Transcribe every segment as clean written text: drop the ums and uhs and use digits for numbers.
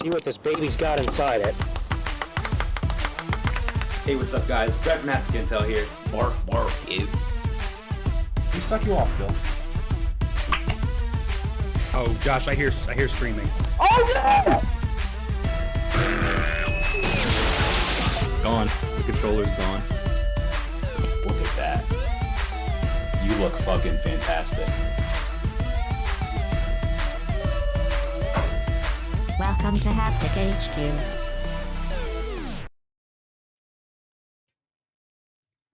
See what this baby's got inside it. Hey, what's up, guys? Brett from Hapticast Intel here. Bark, bark, you. Who suck you off, Bill? Oh, Josh, I hear screaming. Oh yeah! Gone. The controller's gone. Look at that. You You look fucking fantastic. Welcome to Haptic HQ.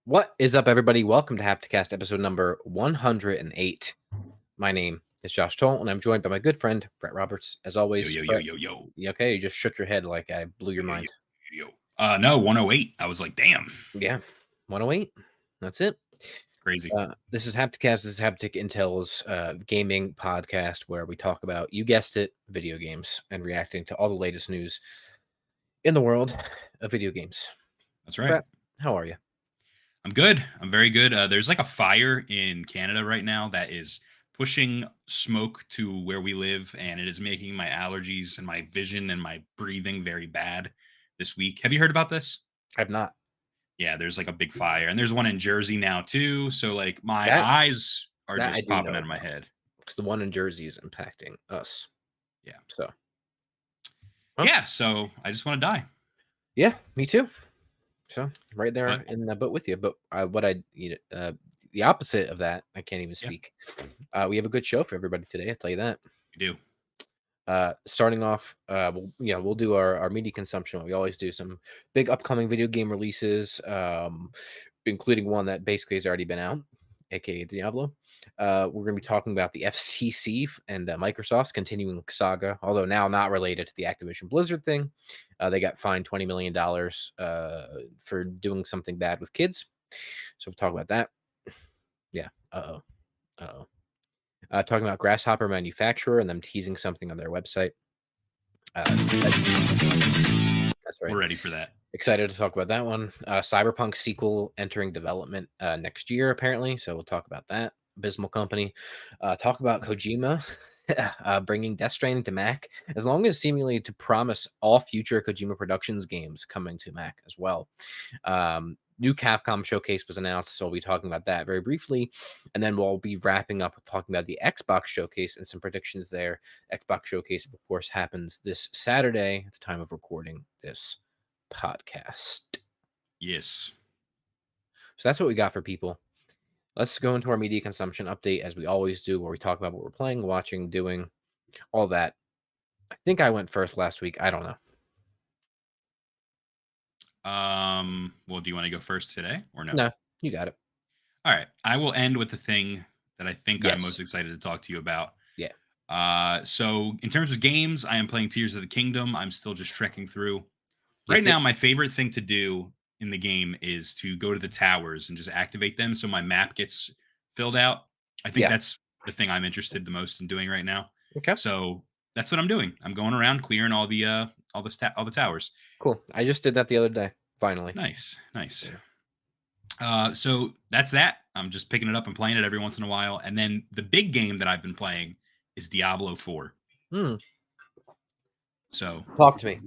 What is up, everybody? Welcome to Hapticast, episode number 108. My name is Josh Toll, and I'm joined by my good friend, Brett Roberts. As always, Yo. Brett, you okay? You just shook your head like I blew your mind. No, 108. I was like, damn. Yeah, 108. That's it. Crazy. This is Hapticast. This is Haptic Intel's gaming podcast where we talk about, you guessed it, video games and reacting to all the latest news in the world of video games. That's right. Brett, how are you? I'm good. I'm very good. There's like a fire in Canada right now that is pushing smoke to where we live, and it is making my allergies and my vision and my breathing very bad this week. Have you heard about this? I've not. Yeah, there's like a big fire, and there's one in Jersey now too. So like my That- eyes are that I just do popping know out of my about. head. Because the one in Jersey is impacting us. Yeah. So. Huh? Yeah, so I just want to die. Yeah, me too. So right there But- in the boat with you. But the opposite of that, I can't even Yeah. speak. We have a good show for everybody today. I'll tell you that. We do. Starting off, we'll do our media consumption. We always do some big upcoming video game releases, including one that basically has already been out, aka Diablo. We're going to be talking about the FCC and Microsoft's continuing saga, although now not related to the Activision Blizzard thing. They got fined $20 million for doing something bad with kids. So we'll talk about that. Yeah. Talking about Grasshopper Manufacturer and them teasing something on their website. That's right. We're ready for that. Excited to talk about that one. Cyberpunk sequel entering development next year, apparently. So we'll talk about that. Abysmal Company. Talk about Kojima bringing Death Stranding to Mac, as long as seemingly to promise all future Kojima Productions games coming to Mac as well. New Capcom Showcase was announced, so we'll be talking about that very briefly. And then we'll be wrapping up with talking about the Xbox Showcase and some predictions there. Xbox Showcase, of course, happens this Saturday at the time of recording this podcast. Yes. So that's what we got for people. Let's go into our media consumption update as we always do, where we talk about what we're playing, watching, doing, all that. I think I went first last week. I don't know. Well, do you want to go first today or no? No, you got it. All right. I will end with the thing that I think I'm Yes. most excited to talk to you about. Yeah. So in terms of games, I am playing Tears of the Kingdom. I'm still just trekking through. You Right think- now, my favorite thing to do in the game is to go to the towers and just activate them so my map gets filled out. I think Yeah. that's the thing I'm interested the most in doing right now. Okay. So that's what I'm doing. I'm going around clearing all the towers. Cool. I just did that the other day. Finally. Nice. Yeah. So that's that. I'm just picking it up and playing it every once in a while. And then the big game that I've been playing is Diablo 4. So Talk to me.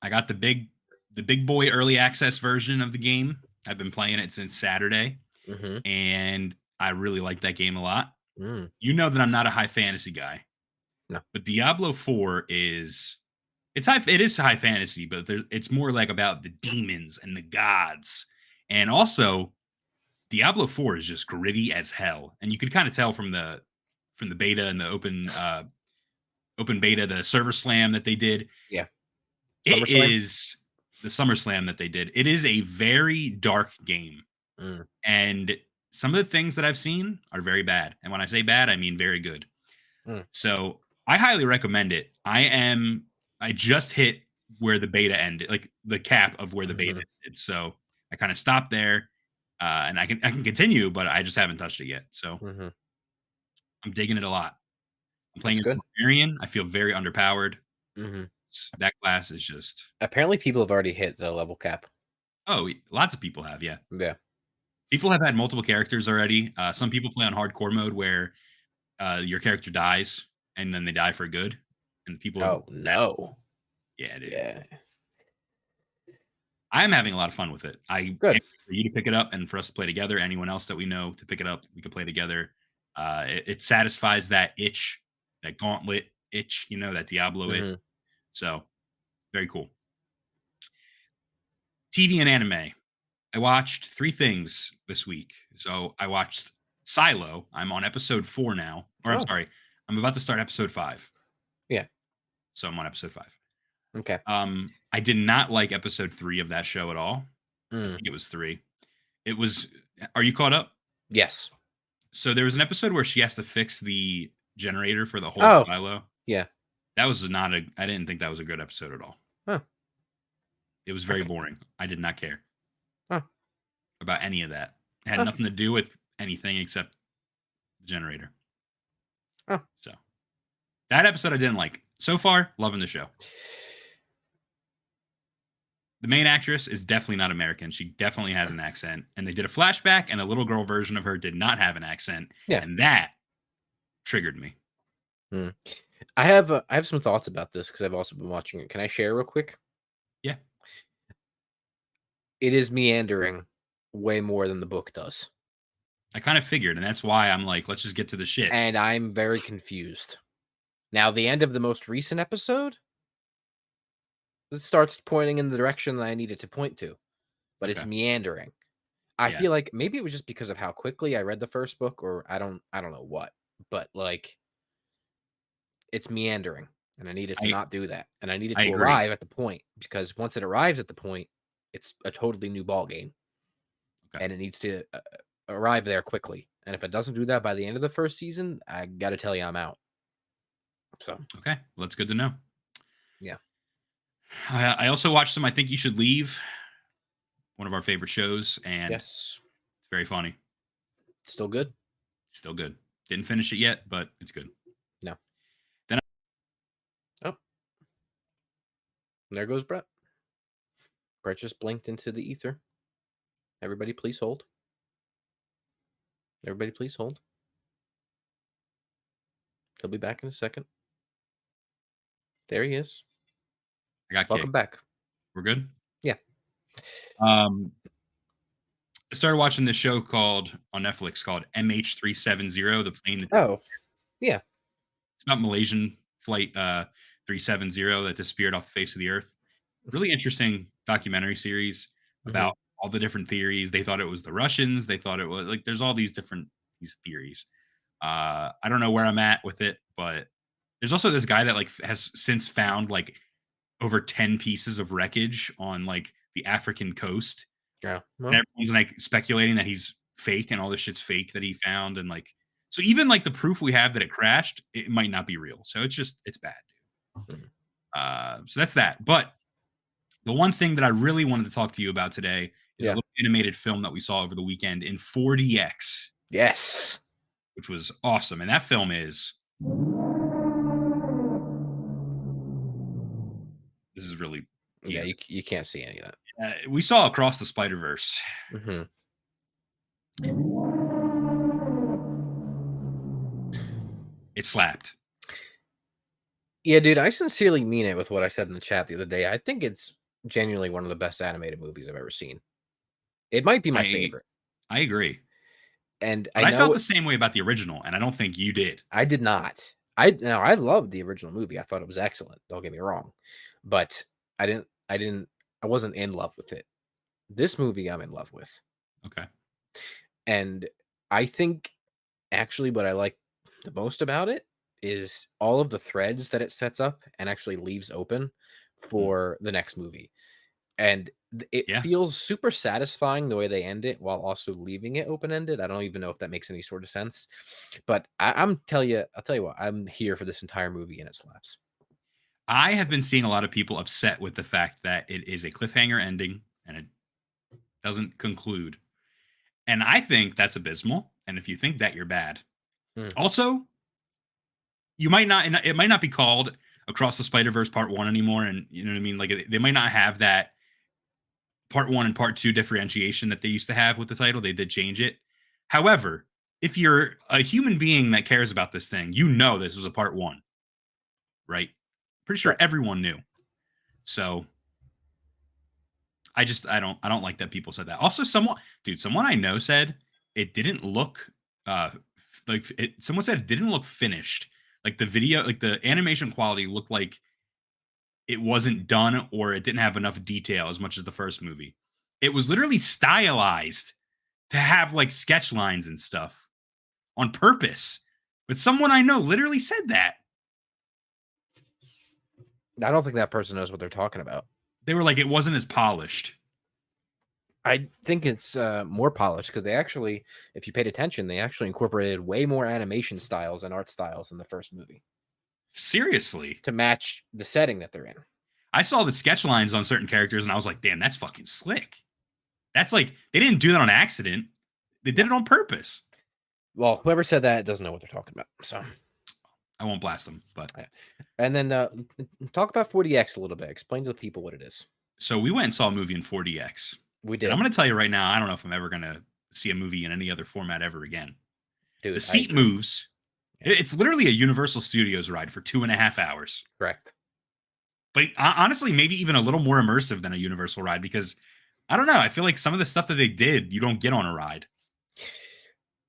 I got the big boy early access version of the game. I've been playing it since Saturday, Mm-hmm. and I really like that game a lot. Mm. You know that I'm not a high fantasy guy. No. But Diablo 4 it is high fantasy, but it's more like about the demons and the gods. And also Diablo 4 is just gritty as hell. And you could kind of tell from the beta and the open beta, the server slam that they did. Yeah. It SummerSlam? is the SummerSlam that they did. It is a very dark game. Mm. And some of the things that I've seen are very bad. And when I say bad, I mean very good. Mm. So I highly recommend it. I just hit where the beta ended, like the cap of where the beta ended. So I kind of stopped there. And I can continue, but I just haven't touched it yet. So Mm-hmm. I'm digging it a lot. I'm playing That's as good. Barbarian. I feel very underpowered. Mm-hmm. That class is just Apparently, people have already hit the level cap. lots of people have, yeah. Yeah. People have had multiple characters already. Some people play on hardcore mode where your character dies and then they die for good. And people, Oh no. yeah, dude. Yeah. I am having a lot of fun with it. I Good. can't wait for you to pick it up and for us to play together. Anyone else that we know to pick it up, we can play together. It satisfies that itch, that gauntlet itch, that Diablo itch. Mhm. So very cool. TV and anime. I watched 3 things this week. So I watched Silo. I'm on episode 4 now. Or I'm Oh. sorry, I'm about to start episode 5. Yeah. So I'm on episode 5. Okay. I did not like episode 3 of that show at all. I Mm. think it was 3. It was. Are you caught up? Yes. So there was an episode where she has to fix the generator for the whole Oh. silo. Yeah. That was not a. I didn't think that was a good episode at all. Huh. It was very Okay. boring. I did not care Huh. about any of that. It had Huh. nothing to do with anything except the generator. Huh. So that episode I didn't like. So far, loving the show. The main actress is definitely not American. She definitely has an accent. And they did a flashback, and the little girl version of her did not have an accent. Yeah. And that triggered me. I have some thoughts about this because I've also been watching it. Can I share real quick? Yeah. It is meandering way more than the book does. I kind of figured, and that's why I'm like, let's just get to the shit. And I'm very confused. Now, the end of the most recent episode, it starts pointing in the direction that I need it to point to, but it's Okay. meandering. I Yeah. feel like maybe it was just because of how quickly I read the first book, or I don't know what, but like it's meandering, and I need it to not do that, and I need it I to agree. arrive at the point, because once it arrives at the point, it's a totally new ball game, Okay. and it needs to arrive there quickly. And if it doesn't do that by the end of the first season, I got to tell you, I'm out. So Okay. Well, that's good to know. Yeah. I also watched some I Think You Should Leave, one of our favorite shows, and yes, it's very funny. still good. Still good. Didn't finish it yet, but it's good. No. Then There goes Brett. Brett just blinked into the ether. Everybody, please hold. Everybody, please hold. He'll be back in a second. There he is. I got Welcome kicked. back. We're good? Yeah. I started watching this show on Netflix called MH370, the plane that Oh, yeah. it's about Malaysian flight 370 that disappeared off the face of the earth. Really interesting documentary series about all the different theories. They thought it was the Russians. They thought it was like there's all these theories. I don't know where I'm at with it, but there's also this guy that like has since found like over 10 pieces of wreckage on like the African coast. Yeah. And everyone's like speculating that he's fake and all this shit's fake that he found. And like, so even like the proof we have that it crashed, it might not be real. So it's bad, dude. So that's that. But the one thing that I really wanted to talk to you about today is a little animated film that we saw over the weekend in 4DX. Yes. Which was awesome. And that film is. This is really. Yeah, you can't see any of that. We saw Across the Spider-Verse. It slapped. Yeah, dude, I sincerely mean it with what I said in the chat the other day. I think it's genuinely one of the best animated movies I've ever seen. It might be my favorite. I agree. And I felt the same way about the original, and I don't think you did. I did not. I loved the original movie. I thought it was excellent. Don't get me wrong. But I wasn't in love with it. This movie I'm in love with. Okay. And I think actually what I like the most about it is all of the threads that it sets up and actually leaves open for the next movie. And it feels super satisfying the way they end it while also leaving it open-ended. I don't even know if that makes any sort of sense. But I'll tell you what, I'm here for this entire movie and it slaps. I have been seeing a lot of people upset with the fact that it is a cliffhanger ending and it doesn't conclude. And I think that's abysmal. And if you think that, you're bad. Also, you might not, it might not be called Across the Spider-Verse Part 1 anymore. And you know what I mean? Like they might not have that Part 1 and Part 2 differentiation that they used to have with the title. They did change it. However, if you're a human being that cares about this thing, you know this was a Part 1, right? Pretty sure everyone knew. So I don't like that people said that. Also, someone I know said it didn't look someone said it didn't look finished. Like the video, like the animation quality looked like it wasn't done or it didn't have enough detail as much as the first movie. It was literally stylized to have like sketch lines and stuff. on purpose. But someone I know literally said that. I don't think that person knows what they're talking about. They were like, it wasn't as polished. I think it's more polished because they actually, if you paid attention, they actually incorporated way more animation styles and art styles in the first movie Seriously. to match the setting that they're in. I saw the sketch lines on certain characters and I was like, damn, that's fucking slick. That's like, they didn't do that on accident. They did it on purpose. Well, whoever said that doesn't know what they're talking about. So I won't blast them, but. And then talk about 40X a little bit. Explain to the people what it is. So we went and saw a movie in 40X. We did. And I'm going to tell you right now, I don't know if I'm ever going to see a movie in any other format ever again. Dude, the seat moves. It's literally a Universal Studios ride for 2.5 hours. Correct. But honestly, maybe even a little more immersive than a Universal ride because, I don't know, I feel like some of the stuff that they did, you don't get on a ride.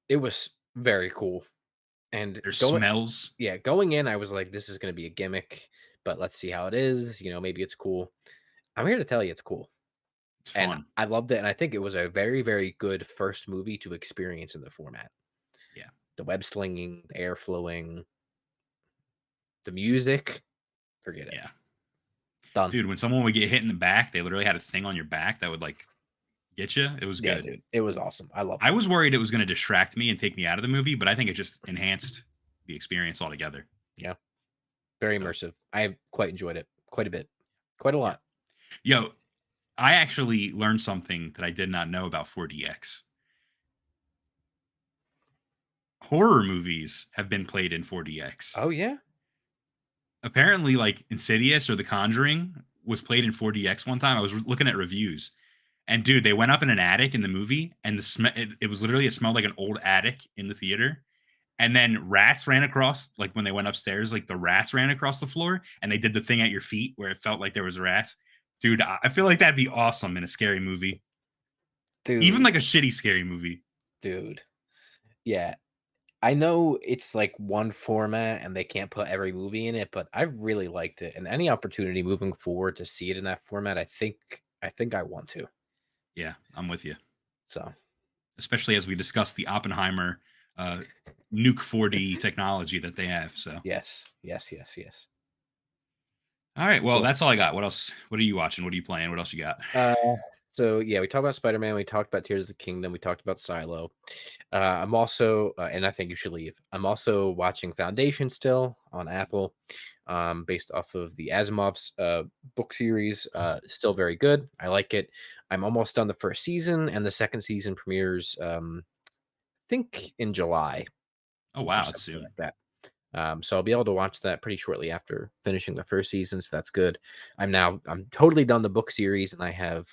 It was very cool. And there's smells. Yeah, going in, I was like, this is going to be a gimmick, but let's see how it is. You know, maybe it's cool. I'm here to tell you it's cool. It's fun. And I loved it. And I think it was a very, very good first movie to experience in the format. Yeah. The web slinging, the air flowing, the music. Forget it. Yeah. Done. Dude, when someone would get hit in the back, they literally had a thing on your back that would like get you. It was good. Dude. It was awesome. I loved it. I was worried it was going to distract me and take me out of the movie, but I think it just enhanced the experience altogether. Yeah. Very immersive. I quite enjoyed it. Quite a bit. Quite a lot. Yo, I actually learned something that I did not know about 4DX. Horror movies have been played in 4DX. Oh, yeah? Apparently, like Insidious or The Conjuring was played in 4DX one time. I was looking at reviews. And dude, they went up in an attic in the movie, and it was literally, it smelled like an old attic in the theater. And then rats ran across, like when they went upstairs, like the rats ran across the floor, and they did the thing at your feet where it felt like there was rats. Dude, I feel like that'd be awesome in a scary movie. Dude. Even like a shitty scary movie. Dude. Yeah. I know it's like one format and they can't put every movie in it, but I really liked it. And any opportunity moving forward to see it in that format, I think I want to. Yeah, I'm with you. So, especially as we discuss the Oppenheimer Nuke 4D technology that they have. So yes. All right, well, that's all I got. What else? What are you watching? What are you playing? What else you got? So yeah, we talked about Spider-Man. We talked about Tears of the Kingdom. We talked about Silo. I'm also, and I think you should leave. I'm also watching Foundation still on Apple, based off of the Asimov's book series. Still very good. I like it. I'm almost done the first season, and the second season premieres, I think in July. Oh wow, that's soon. Like that. So I'll be able to watch that pretty shortly after finishing the first season. So that's good. I'm totally done the book series, and I have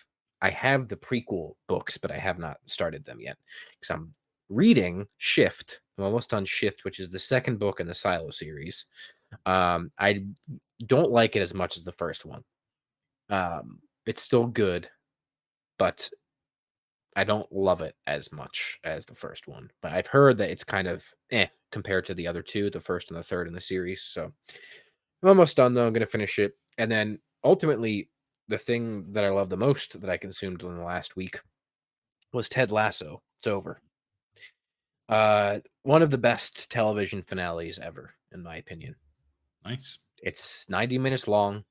the prequel books, but I have not started them yet because I'm reading Shift. I'm almost done Shift, which is the second book in the Silo series. I don't like it as much as the first one. It's still good, but I don't love it as much as the first one. But I've heard that it's kind of compared to the other two, the first and the third in the series. So I'm almost done, though. I'm going to finish it. And then ultimately, the thing that I love the most that I consumed in the last week was Ted Lasso. It's over. One of the best television finales ever, in my opinion. Nice. It's 90 minutes long.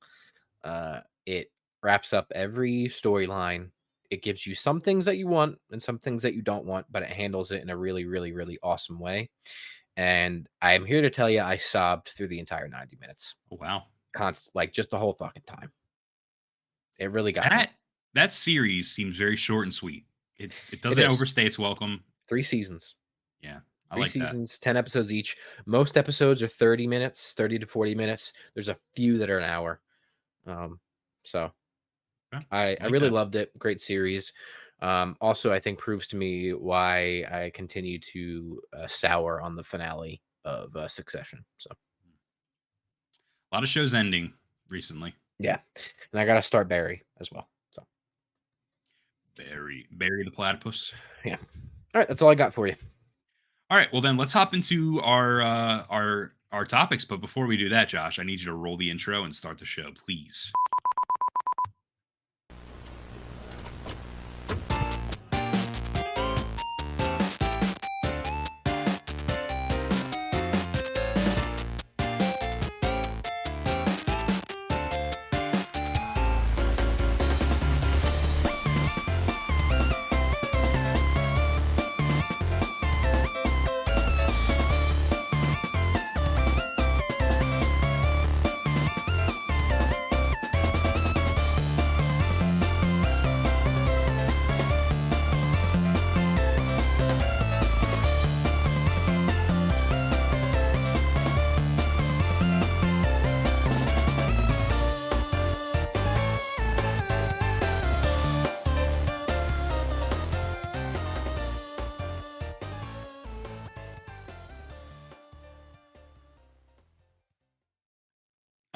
It wraps up every storyline. It gives you some things that you want and some things that you don't want, but it handles it in a really, really, really awesome way. And I'm here to tell you, I sobbed through the entire 90 minutes. Oh, wow. Like just the whole fucking time. It really got me. That series seems very short and sweet. It doesn't overstay its welcome. 3 seasons. Yeah. 3 seasons, 10 episodes each. Most episodes are 30 minutes, 30 to 40 minutes. There's a few that are an hour. So I really loved it. Great series. Also, I think proves to me why I continue to sour on the finale of Succession. So a lot of shows ending recently. Yeah. And I got to start Barry as well. So Barry the platypus. Yeah. All right. That's all I got for you. All right. Well, then let's hop into our topics. But before we do that, Josh, I need you to roll the intro and start the show, please.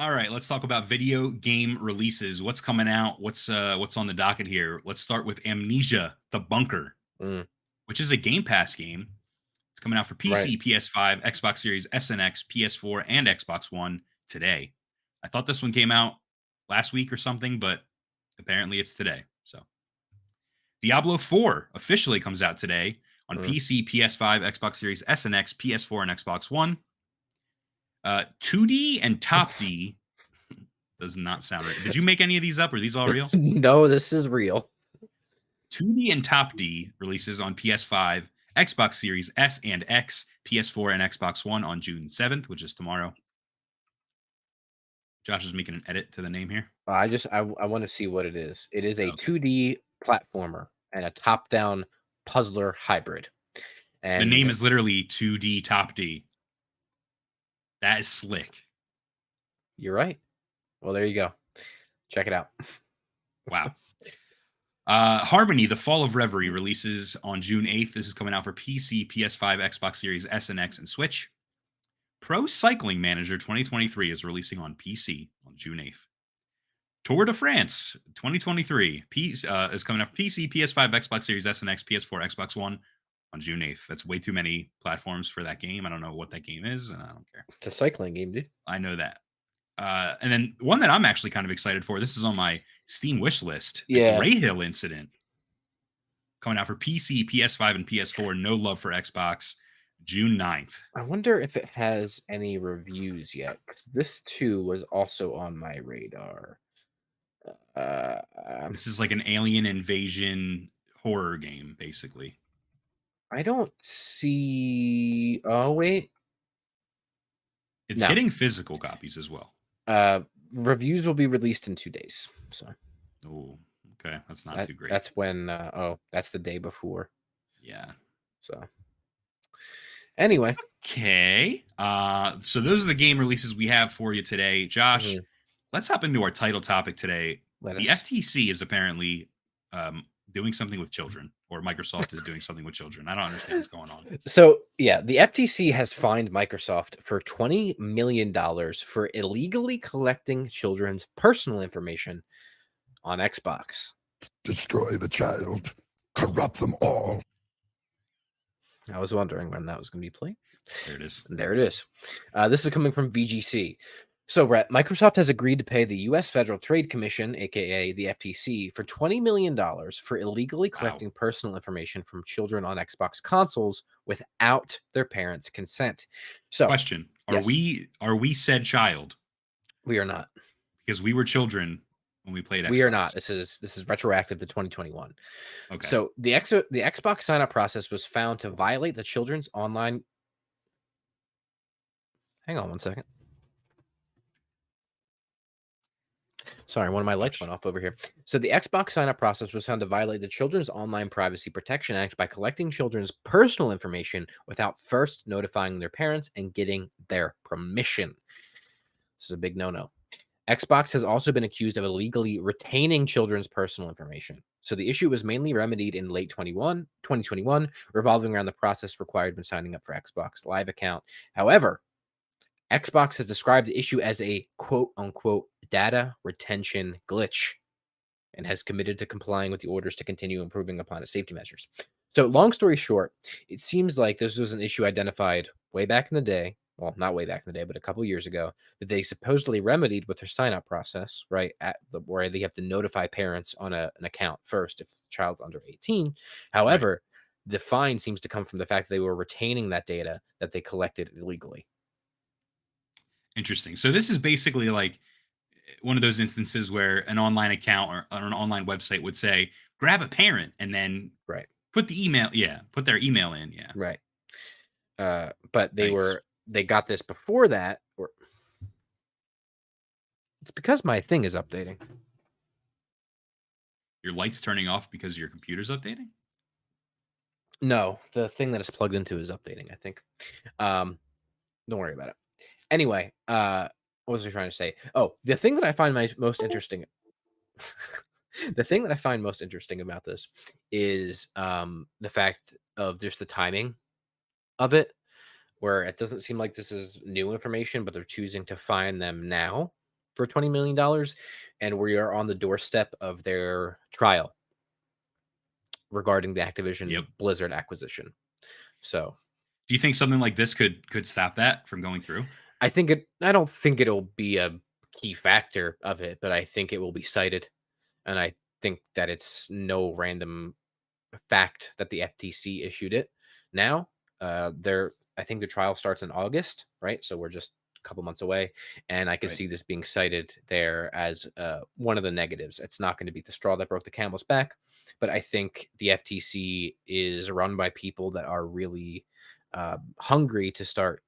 All right, let's talk about video game releases. What's coming out? What's on the docket here? Let's start with Amnesia: The Bunker, Mm, which is a Game Pass game. It's coming out for right. PC, PS5, Xbox Series S and X, PS4, and Xbox One today. I thought this one came out last week or something, but apparently it's today. So Diablo 4 officially comes out today on Mm. PC, PS5, Xbox Series S and X, PS4, and Xbox One. 2D and Top D does not sound right. Did you make any of these up? Are these all real? No, this is real. 2D and Top D releases on PS5, Xbox Series S and X, PS4, and Xbox One on June 7th, which is tomorrow. Josh is making an edit to the name here. I want to see what it is. It is a Okay. 2D platformer and a top-down puzzler hybrid. And The name is literally 2D Top D. That is slick. you're right. Well, there you go. Check it out. Wow. Harmony: The Fall of Reverie releases on June 8th. This is coming out for PC, PS5, Xbox Series S and X, and Switch. Pro Cycling Manager 2023 is releasing on PC on June 8th. Tour de France 2023 is coming out for PC, PS5, Xbox Series S and X, PS4, Xbox One on June 8th. That's way too many platforms for that game. I don't know what that game is, and I don't care. It's a cycling game, dude. I know that. And then one that I'm actually kind of excited for. This is on my Steam wish list. The Yeah. Grey Hill Incident coming out for PC, PS5, and PS4. No love for Xbox. June 9th. I wonder if it has any reviews yet. 'Cause this too was also on my radar. This is like an alien invasion horror game, basically. I don't see. Oh wait, It's No. getting physical copies as well. reviews will be released in 2 days. So Oh, okay. That's not too great. that's when. That's the day before. Yeah. So anyway, Okay. So those are the game releases we have for you today. Josh, Mhm. let's hop into our title topic today. let The us. FTC is apparently doing something with children, or Microsoft is doing something with children. I don't understand what's going on. So yeah, the FTC has fined Microsoft for $20 million for illegally collecting children's personal information on Xbox. Destroy the child, corrupt them all. I was wondering when that was going to be played. There it is. And there it is. This is coming from VGC. So, Brett, Microsoft has agreed to pay the U.S. Federal Trade Commission, aka the FTC, for $20 million for illegally collecting personal information from children on Xbox consoles without their parents' consent. So, Question: Are yes. we said child? we are not. Because we were children when we played Xbox. We are not. This is retroactive to 2021. Okay. So the Xbox sign-up process was found to violate the children's online. Hang on one second. Sorry, one of my lights went off over here. So the Xbox sign-up process was found to violate the Children's Online Privacy Protection Act by collecting children's personal information without first notifying their parents and getting their permission. This is a big no-no. Xbox has also been accused of illegally retaining children's personal information. So the issue was mainly remedied in late 2021, revolving around the process required when signing up for Xbox Live account. However, Xbox has described the issue as a quote-unquote data retention glitch and has committed to complying with the orders to continue improving upon its safety measures. So long story short, it seems like this was an issue identified way back in the day. Well, not way back in the day, but a couple years ago, that they supposedly remedied with their sign-up process, right? Where they have to notify parents on an account first if the child's under 18. However, the fine seems to come from the fact that they were retaining that data that they collected illegally. Interesting. So this is basically like one of those instances where an online account or an online website would say, grab a parent and then Right. put the email. Yeah. Put their email in. Yeah. Right. But Thanks. they got this before that. Or it's because my thing is updating. Your light's turning off because your computer's updating? No, the thing that it's plugged into is updating, I think. Don't worry about it. Anyway, what was I trying to say? Oh, the thing that I find most interesting the thing that I find most interesting about this is the fact of just the timing of it, where it doesn't seem like this is new information, but they're choosing to fine them now for $20 million, and we are on the doorstep of their trial regarding the Activision Blizzard acquisition. So, do you think something like this could stop that from going through? I don't think it'll be a key factor of it, but I think it will be cited, and I think that it's no random fact that the FTC issued it. Now, I think the trial starts in August, right? So we're just a couple months away, and I can see this being cited there as one of the negatives. It's not going to be the straw that broke the camel's back, but I think the FTC is run by people that are really hungry to start,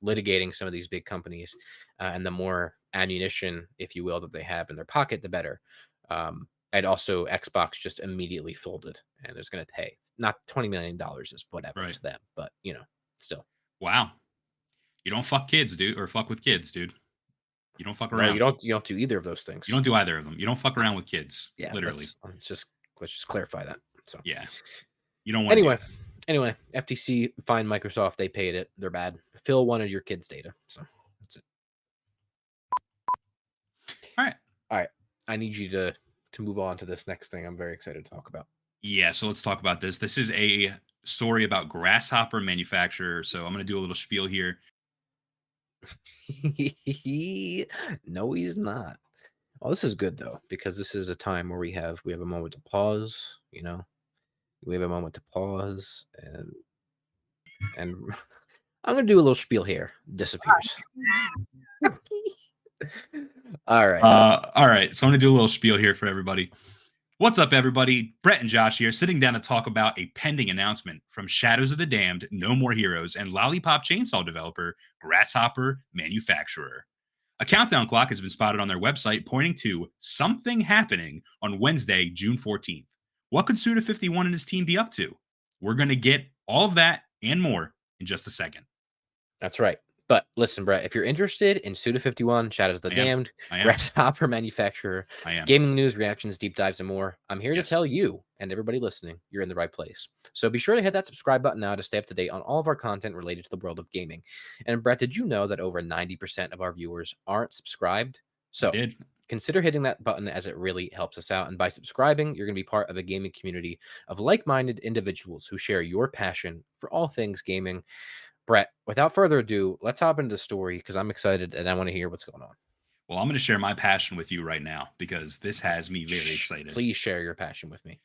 litigating some of these big companies, and the more ammunition, if you will, that they have in their pocket, the better. And also, Xbox just immediately folded, and is going to pay not $20 million is whatever to them, but still. Wow, you don't fuck kids, dude, or fuck with kids, dude. You don't fuck around. No, you don't do either of those things. You don't do either of them. You don't fuck around with kids. Yeah, literally. Let's just clarify that. So yeah, you don't want. Anyway, FTC fined Microsoft. They paid it. They're bad. Phil wanted your kids' data, so that's it. All right. I need you to move on to this next thing. I'm very excited to talk about. Yeah, so let's talk about this. This is a story about Grasshopper Manufacturer. So I'm going to do a little spiel here. No, he's not. Oh, this is good though, because this is a time where we have a moment to pause. We have a moment to pause, and I'm going to do a little spiel here. Disappears. All right. All right. So I'm going to do a little spiel here for everybody. What's up, everybody? Brett and Josh here, sitting down to talk about a pending announcement from Shadows of the Damned, No More Heroes, and Lollipop Chainsaw developer Grasshopper Manufacturer. A countdown clock has been spotted on their website pointing to something happening on Wednesday, June 14th. What could Suda51 and his team be up to? We're going to get all of that and more in just a second. That's right. But listen, Brett, if you're interested in Suda51, Shadows of the Damned, Grasshopper Manufacturer, gaming news, reactions, deep dives, and more, I'm here to tell you and everybody listening, you're in the right place. So be sure to hit that subscribe button now to stay up to date on all of our content related to the world of gaming. And Brett, did you know that over 90% of our viewers aren't subscribed? So consider hitting that button, as it really helps us out. And by subscribing, you're going to be part of a gaming community of like-minded individuals who share your passion for all things gaming. Brett, without further ado, let's hop into the story, because I'm excited and I want to hear what's going on. Well, I'm going to share my passion with you right now, because this has me very excited. Please share your passion with me.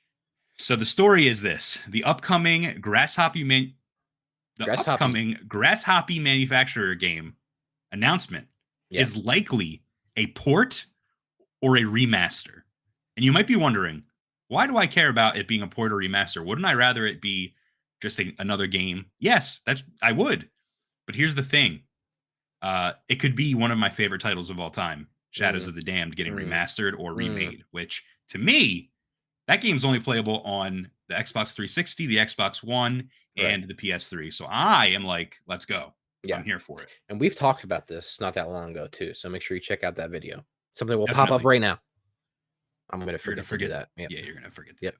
So the story is this: the upcoming Grasshopper Manufacturer game announcement is likely a port or a remaster. And you might be wondering, why do I care about it being a port or remaster? Wouldn't I rather it be just another game? Yes, I would. But here's the thing. It could be one of my favorite titles of all time, Shadows of the Damned, getting remastered or remade, which to me, that game's only playable on the Xbox 360, the Xbox One, and the PS3. So I am like, let's go. Yeah. I'm here for it. And we've talked about this not that long ago too. So make sure you check out that video. Something will pop up right now. I'm going to forget to do that. Yep. Yeah, you're going to forget that.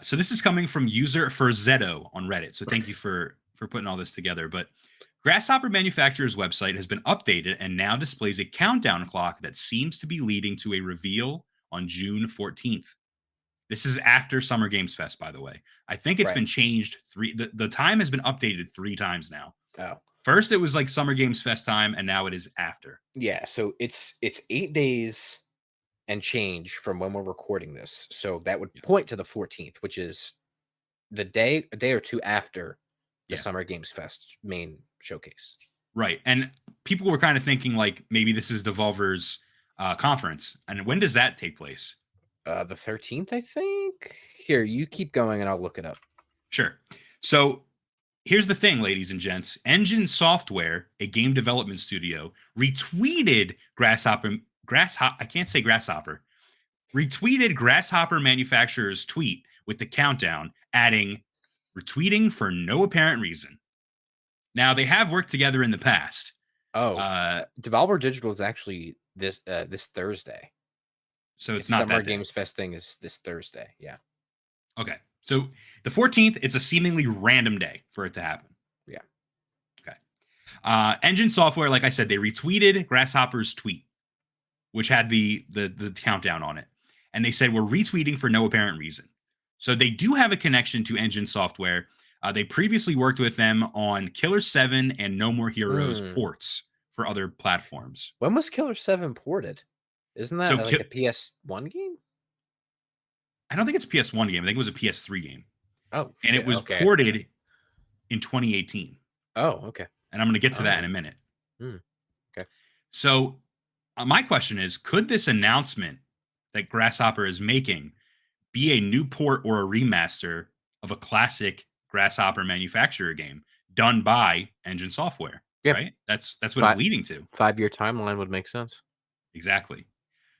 So this is coming from user Forzetto on Reddit. So thank you for putting all this together. But Grasshopper Manufacturer's website has been updated and now displays a countdown clock that seems to be leading to a reveal on June 14th. This is after Summer Games Fest, by the way. I think it's been changed the time has been updated 3 times now. Oh. First, it was like Summer Games Fest time, and now it is after. Yeah, so it's 8 days and change from when we're recording this. So that would point to the 14th, which is a day or two after the Summer Games Fest main showcase. Right. And people were kind of thinking like maybe this is Devolver's conference. And when does that take place? The 13th, I think. Here, you keep going and I'll look it up. Sure. So here's the thing, ladies and gents. Engine Software, a game development studio, retweeted retweeted Grasshopper Manufacturer's tweet with the countdown, adding, retweeting for no apparent reason. Now, they have worked together in the past. Devolver Digital is actually this Thursday. So it's not Summer Games Fest thing is this Thursday. Yeah. Okay. So the 14th, it's a seemingly random day for it to happen. Yeah. Okay. Engine Software, like I said, they retweeted Grasshopper's tweet. which had the countdown on it. And they said, we're retweeting for no apparent reason. So they do have a connection to Engine Software. They previously worked with them on Killer 7 and No More Heroes ports for other platforms. When was Killer 7 ported? Isn't that So like a PS1 game? I don't think it's a PS1 game. I think it was a PS3 game. Oh, and it was ported in 2018. Oh, okay. And I'm going to get to that in a minute. Okay. So my question is, could this announcement that Grasshopper is making be a new port or a remaster of a classic Grasshopper Manufacturer game done by Engine Software? Yep. Right? That's what it's leading to. 5-year timeline would make sense. Exactly.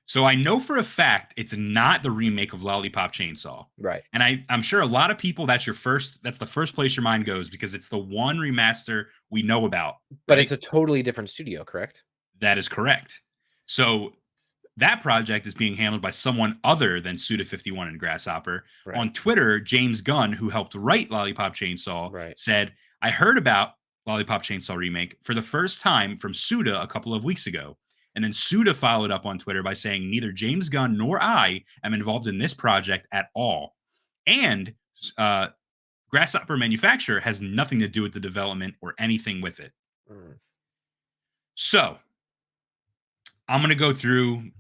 So I know for a fact it's not the remake of Lollipop Chainsaw. Right. And I'm sure a lot of people that's the first place your mind goes because it's the one remaster we know about. But right? it's a totally different studio, correct? That is correct. So that project is being handled by someone other than Suda51 and Grasshopper. Right. On Twitter, James Gunn, who helped write Lollipop Chainsaw, said, I heard about Lollipop Chainsaw Remake for the first time from Suda a couple of weeks ago. And then Suda followed up on Twitter by saying, neither James Gunn nor I am involved in this project at all. And Grasshopper Manufacturer has nothing to do with the development or anything with it. So I'm going to go through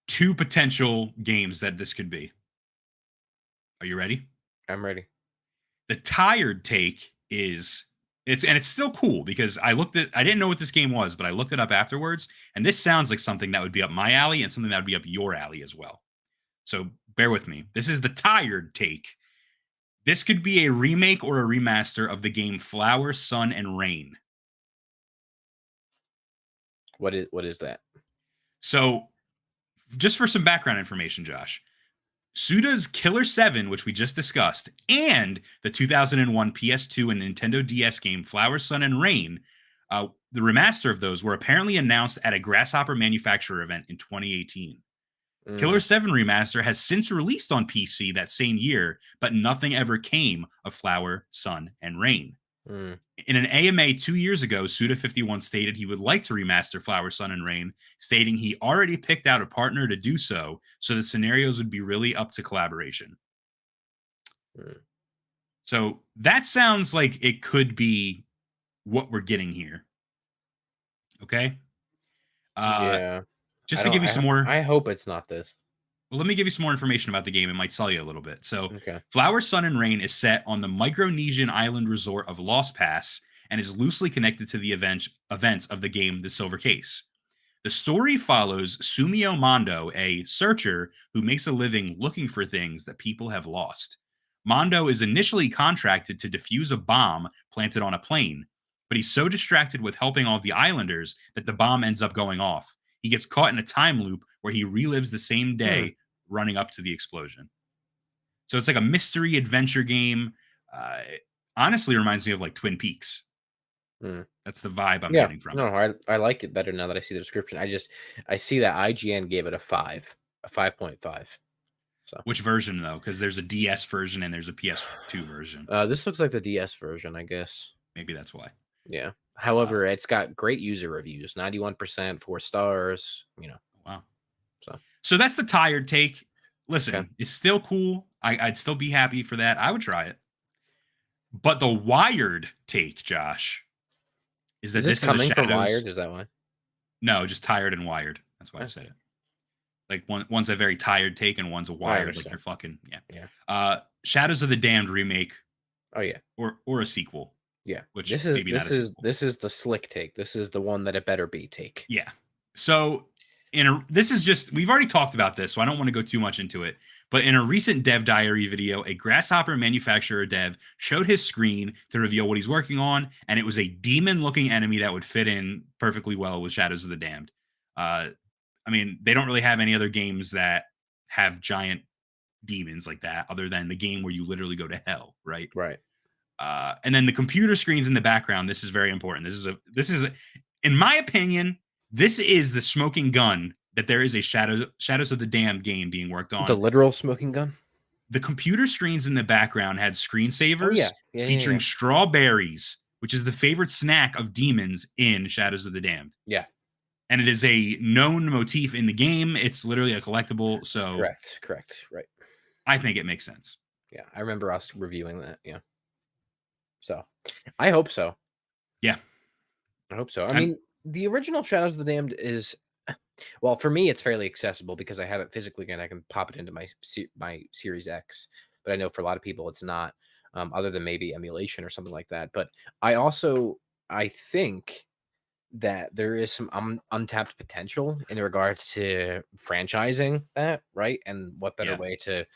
2 potential games that this could be. Are you ready? I'm ready. The tired take is it's still cool because I didn't know what this game was, but I looked it up afterwards, and this sounds like something that would be up my alley and something that would be up your alley as well. So bear with me. This is the tired take. This could be a remake or a remaster of the game Flower, Sun, and Rain. What is that? So just for some background information, Josh, Suda's Killer 7, which we just discussed, and the 2001 PS2 and Nintendo DS game Flower, Sun, and Rain, the remaster of those were apparently announced at a Grasshopper Manufacturer event in 2018. Killer 7 Remaster has since released on PC that same year, but nothing ever came of Flower, Sun, and Rain. In an AMA 2 years ago, Suda51 stated he would like to remaster Flower, Sun, and Rain, stating he already picked out a partner to do so the scenarios would be really up to collaboration. So that sounds like it could be what we're getting here. Okay? Yeah. Just to give you some more... I hope it's not this. Well, let me give you some more information about the game. It might sell you a little bit. So, Flower, Sun, and Rain is set on the Micronesian island resort of Lost Pass and is loosely connected to the events of the game The Silver Case. The story follows Sumio Mondo, a searcher who makes a living looking for things that people have lost. Mondo is initially contracted to defuse a bomb planted on a plane, but he's so distracted with helping all the islanders that the bomb ends up going off. He gets caught in a time loop where he relives the same day running up to the explosion. So it's like a mystery adventure game. Honestly, reminds me of like Twin Peaks. That's the vibe I'm getting from it. No, I like it better now that I see the description. I see that IGN gave it a 5.5. So which version though? Because there's a DS version and there's a PS2 version. This looks like the DS version, I guess. Maybe that's why. Yeah. However, it's got great user reviews, 91%, 4 stars, Wow. So that's the tired take. Listen, it's still cool. I'd still be happy for that. I would try it. But the wired take, Josh, is that this is coming a from Wired? Is that why? No, just tired and wired. That's why I said it. Like one's a very tired take and one's a wired. Like you're fucking Shadows of the Damned remake. Oh yeah. Or a sequel. Yeah, which this is the slick take. This is the one that it better be take. Yeah. So we've already talked about this, so I don't want to go too much into it. But in a recent dev diary video, a Grasshopper Manufacturer dev showed his screen to reveal what he's working on, and it was a demon-looking enemy that would fit in perfectly well with Shadows of the Damned. I mean, they don't really have any other games that have giant demons like that, other than the game where you literally go to hell, right? Right. And then the computer screens in the background. This is very important. This is, in my opinion, this is the smoking gun that there is a Shadows of the Damned game being worked on. The literal smoking gun. The computer screens in the background had screensavers featuring strawberries, which is the favorite snack of demons in Shadows of the Damned. Yeah. And it is a known motif in the game. It's literally a collectible. So Correct. Right. I think it makes sense. Yeah, I remember us reviewing that. Yeah. So, I hope so. Yeah. I hope so. I I'm- mean, the original Shadows of the Damned is, well, for me, it's fairly accessible because I have it physically and I can pop it into my Series X. But I know for a lot of people, it's not, other than maybe emulation or something like that. But I think that there is some untapped potential in regards to franchising that, right? And what better Yeah. way to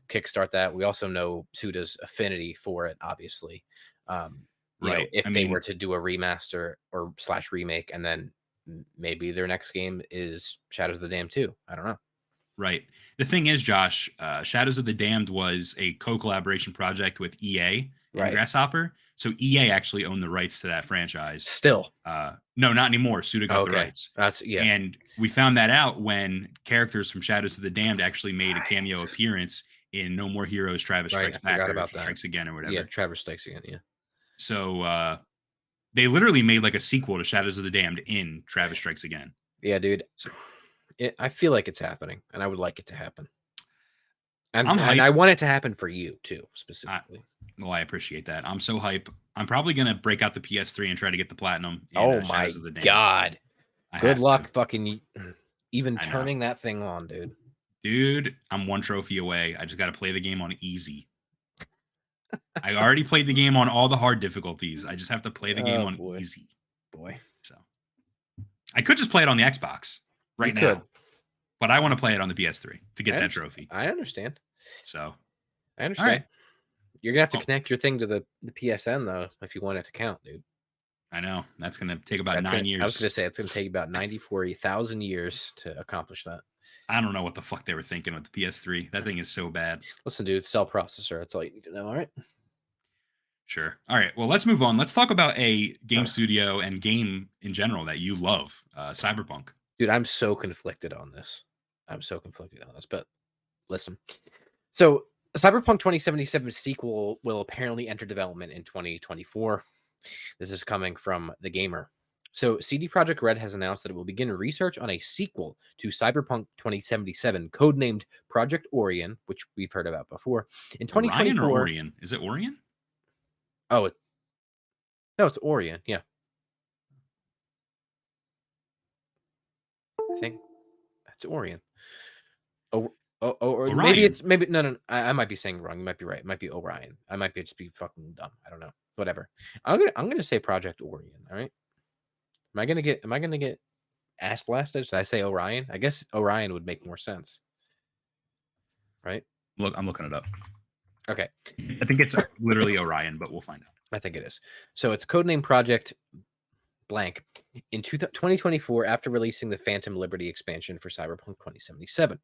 kickstart that? We also know Suda's affinity for it, obviously. Right. If I they mean- were to do a remaster or / remake, and then maybe their next game is Shadows of the Dam 2. I don't know. Right. The thing is, Josh, Shadows of the Damned was a co-collaboration project with EA and Right. Grasshopper. So EA actually owned the rights to that franchise. Still, No, not anymore. Suda got the okay. rights. That's yeah. And we found that out when characters from Shadows of the Damned actually made a cameo appearance in No More Heroes, Travis Right, Strikes I forgot Back, or about that. Strikes Again, or whatever. Yeah, Travis Strikes Again. Yeah. So they literally made like a sequel to Shadows of the Damned in Travis Strikes Again. Yeah, dude. So- I feel like it's happening, and I would like it to happen. And I'm I hyped. want it to happen for you too, specifically. Well, I appreciate that. I'm so hype. I'm probably gonna break out the PS3 and try to get the platinum. In, Oh my Shadows of the Damned. god! I Good have to. luck, fucking even I know. turning that thing on, dude. Dude. I'm one trophy away. I just got to play the game on easy. I already played the game on all the hard difficulties. I just have to play the game Oh, on boy. easy. Boy, So I could just play it on the Xbox right You now, could. but I want to play it on the PS3 to get I that understand. trophy. I understand. So I understand. right. You're gonna have to Well- connect your thing to the PSN though, if you want it to count, dude. I know that's gonna take about That's 9 gonna- years. I was gonna say it's gonna take about 94,000 years to accomplish that. I don't know what the fuck they were thinking with the PS3. That thing is so bad. Listen, dude, cell processor. That's all you need to know. All right. Sure. All right. Well, let's move on. Let's talk about a game studio and game in general that you love, Cyberpunk. Dude, I'm so conflicted on this. But listen. So, Cyberpunk 2077 sequel will apparently enter development in 2024. This is coming from The Gamer. So, CD Projekt Red has announced that it will begin research on a sequel to Cyberpunk 2077, codenamed Project Orion, which we've heard about before. In Orion 2024, or Orion? Is it Orion? Oh, no, it's Orion. Yeah. I think it's Orion. Or maybe Orion. it's no. I might be saying it wrong. You might be right. It might be Orion. I might be just be fucking dumb. I don't know. Whatever. I'm gonna say Project Orion. All right. Am I gonna get ass blasted? Should I say Orion? I guess Orion would make more sense. Right? Look, I'm looking it up. Okay. I think it's literally Orion, but we'll find out. I think it is. So it's codename Project Blank in 2024 after releasing the Phantom Liberty expansion for Cyberpunk 2077.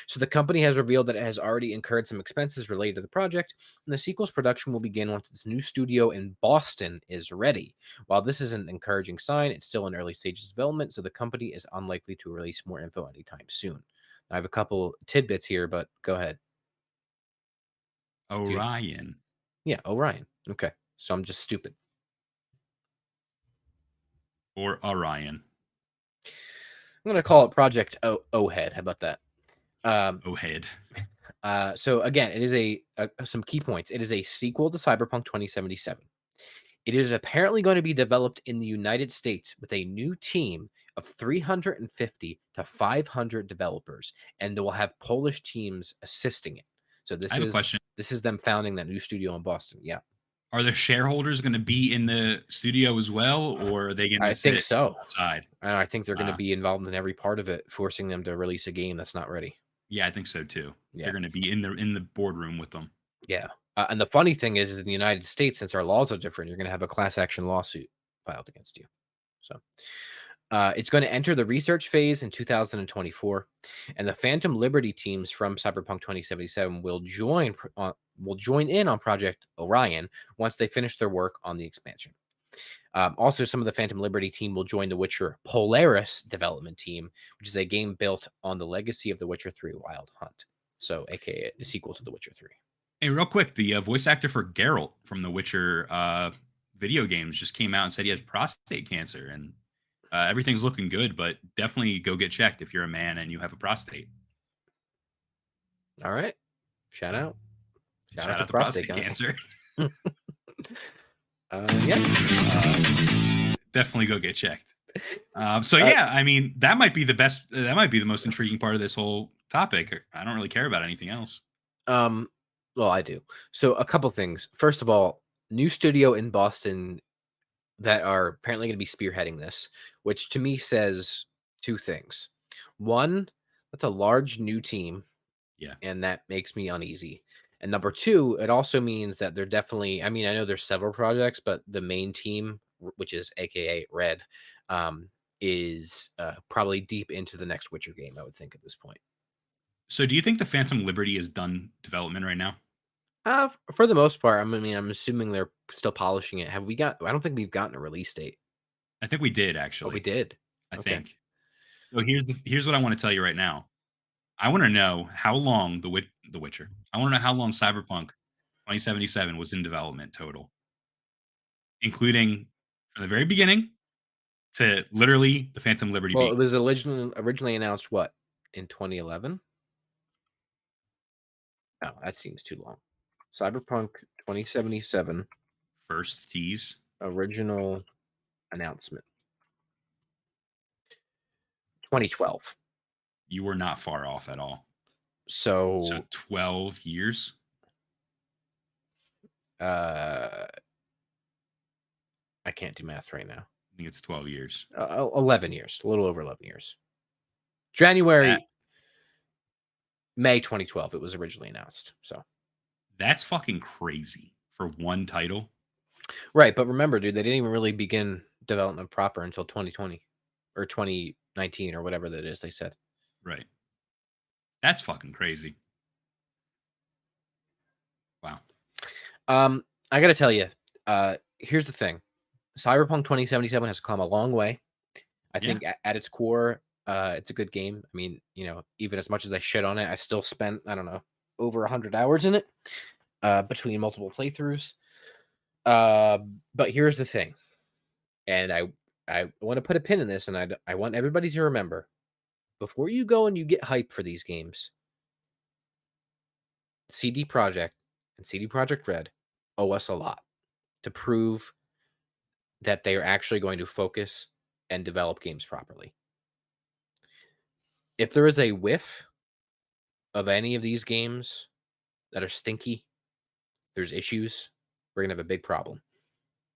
So the company has revealed that it has already incurred some expenses related to the project, and the sequel's production will begin once its new studio in Boston is ready. While this is an encouraging sign, it's still in early stages of development, so the company is unlikely to release more info anytime soon. I have a couple tidbits here, but go ahead. Orion. Yeah, Orion. Okay. So I'm just stupid. Or Orion. I'm going to call it Project O-Head. How about that? Oh, head. So again, it is some key points. It is a sequel to Cyberpunk 2077. It is apparently going to be developed in the United States with a new team of 350 to 500 developers, and they will have Polish teams assisting it. So I have a question. This is them founding that new studio in Boston. Yeah, Are the shareholders going to be in the studio as well, or are they going to I think so. outside? And I think they're going to Ah. be involved in every part of it, forcing them to release a game that's not ready. Yeah, I think so too. Yeah. They're going to be in the boardroom with them. Yeah. And the funny thing is, in the United States, since our laws are different, you're going to have a class action lawsuit filed against you. So it's going to enter the research phase in 2024, and the Phantom Liberty teams from Cyberpunk 2077 will join in on Project Orion once they finish their work on the expansion. Also, some of the Phantom Liberty team will join the Witcher Polaris development team, which is a game built on the legacy of The Witcher 3 Wild Hunt. So, aka a sequel to The Witcher 3. Hey, real quick, the voice actor for Geralt from the Witcher video games just came out and said he has prostate cancer, and everything's looking good, but definitely go get checked if you're a man and you have a prostate. All right. Shout out. Shout out to prostate cancer. Yeah. Definitely go get checked. So yeah, I mean, that might be the best. That might be the most intriguing part of this whole topic. I don't really care about anything else. Well, I do. So a couple things. First of all, new studio in Boston that are apparently going to be spearheading this, which to me says two things. One, that's a large new team. Yeah. And that makes me uneasy. And number two, it also means that they're definitely, I mean, I know there's several projects, but the main team, which is AKA Red, is probably deep into the next Witcher game, I would think at this point. So do you think the Phantom Liberty is done development right now? For the most part, I mean, I'm assuming they're still polishing it. Have we got? I don't think we've gotten a release date. I think we did Oh, actually. we did. I Okay. think. So here's what I want to tell you right now. I want to know how long the Witcher. I want to know how long Cyberpunk 2077 was in development total, including from the very beginning to literally the Phantom Liberty. Well, it was originally announced what, in 2011? No, that seems too long. Cyberpunk 2077 first tease. original announcement 2012. You were not far off at all. So 12 years. I can't do math right now. I think it's 12 years. 11 years, a little over 11 years. May 2012 it was originally announced. So that's fucking crazy for one title. Right, but remember, dude, they didn't even really begin development proper until 2020 or 2019 or whatever that is they said. Right. That's fucking crazy. Wow. I got to tell you, here's the thing. Cyberpunk 2077 has come a long way. I think at its core, it's a good game. I mean, you know, even as much as I shit on it, I still spent, I don't know, over 100 hours in it between multiple playthroughs. But here's the thing. And I want to put a pin in this, and I want everybody to remember, before you go and you get hype for these games, CD Projekt and CD Projekt Red owe us a lot to prove that they are actually going to focus and develop games properly. If there is a whiff of any of these games that are stinky, there's issues, we're going to have a big problem.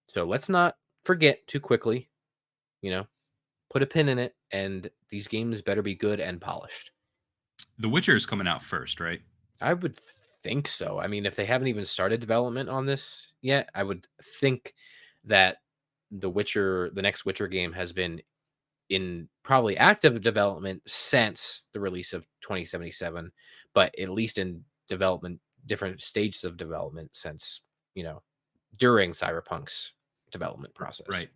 So let's not forget too quickly, you know, put a pin in it, and these games better be good and polished. The Witcher is coming out first, right? I would think so. I mean, if they haven't even started development on this yet, I would think that the next Witcher game has been in probably active development since the release of 2077, but at least in development, different stages of development since, you know, during Cyberpunk's development process. Right.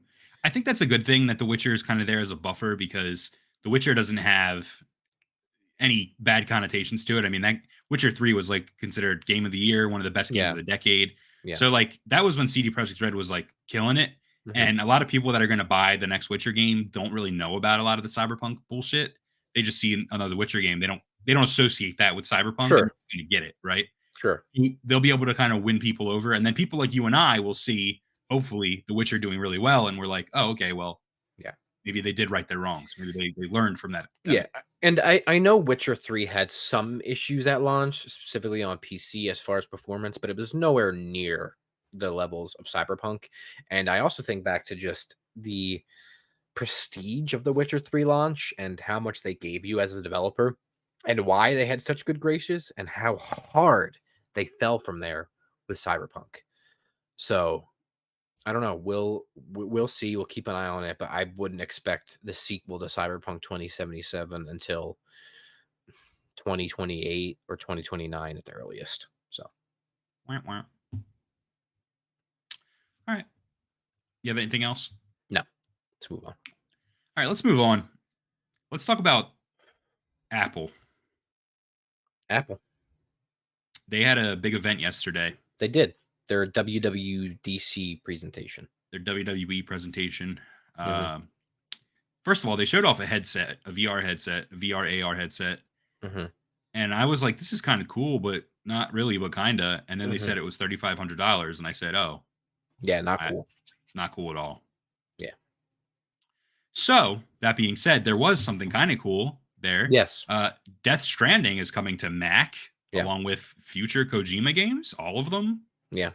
I think that's a good thing that The Witcher is kind of there as a buffer, because The Witcher doesn't have any bad connotations to it. I mean, that Witcher 3 was like considered game of the year, one of the best games of the decade. Yeah. So like that was when CD Projekt Red was like killing it. Mm-hmm. And a lot of people that are going to buy the next Witcher game don't really know about a lot of the Cyberpunk bullshit. They just see another Witcher game. They don't associate that with Cyberpunk. Sure. They're going to get it, right? Sure. They'll be able to kind of win people over, and then people like you and I will see, hopefully, The Witcher doing really well, and we're like, oh, okay, well, yeah, maybe they did right their wrongs. Maybe they learned from that. Yeah, and I know Witcher 3 had some issues at launch, specifically on PC as far as performance, but it was nowhere near the levels of Cyberpunk. And I also think back to just the prestige of the Witcher 3 launch and how much they gave you as a developer and why they had such good graces and how hard they fell from there with Cyberpunk. So I don't know. We'll see. We'll keep an eye on it, but I wouldn't expect the sequel to Cyberpunk 2077 until 2028 or 2029 at the earliest. So, All right. You have anything else? No. Let's move on. All right, let's move on. Let's talk about Apple. They had a big event yesterday. They did. Their WWDC presentation. Their WWE presentation. first of all, they showed off a headset, a VR headset, a VR AR headset, Hmm. and I was like, "This is kind of cool, but not really, but kinda." And then they Hmm. said it was $3,500, and I said, "Oh, Yeah, not I, cool. not cool at all." Yeah. So that being said, there was something kind of cool there. Yes. Death Stranding is coming to Mac Yeah. along with future Kojima games, all of them. Yeah.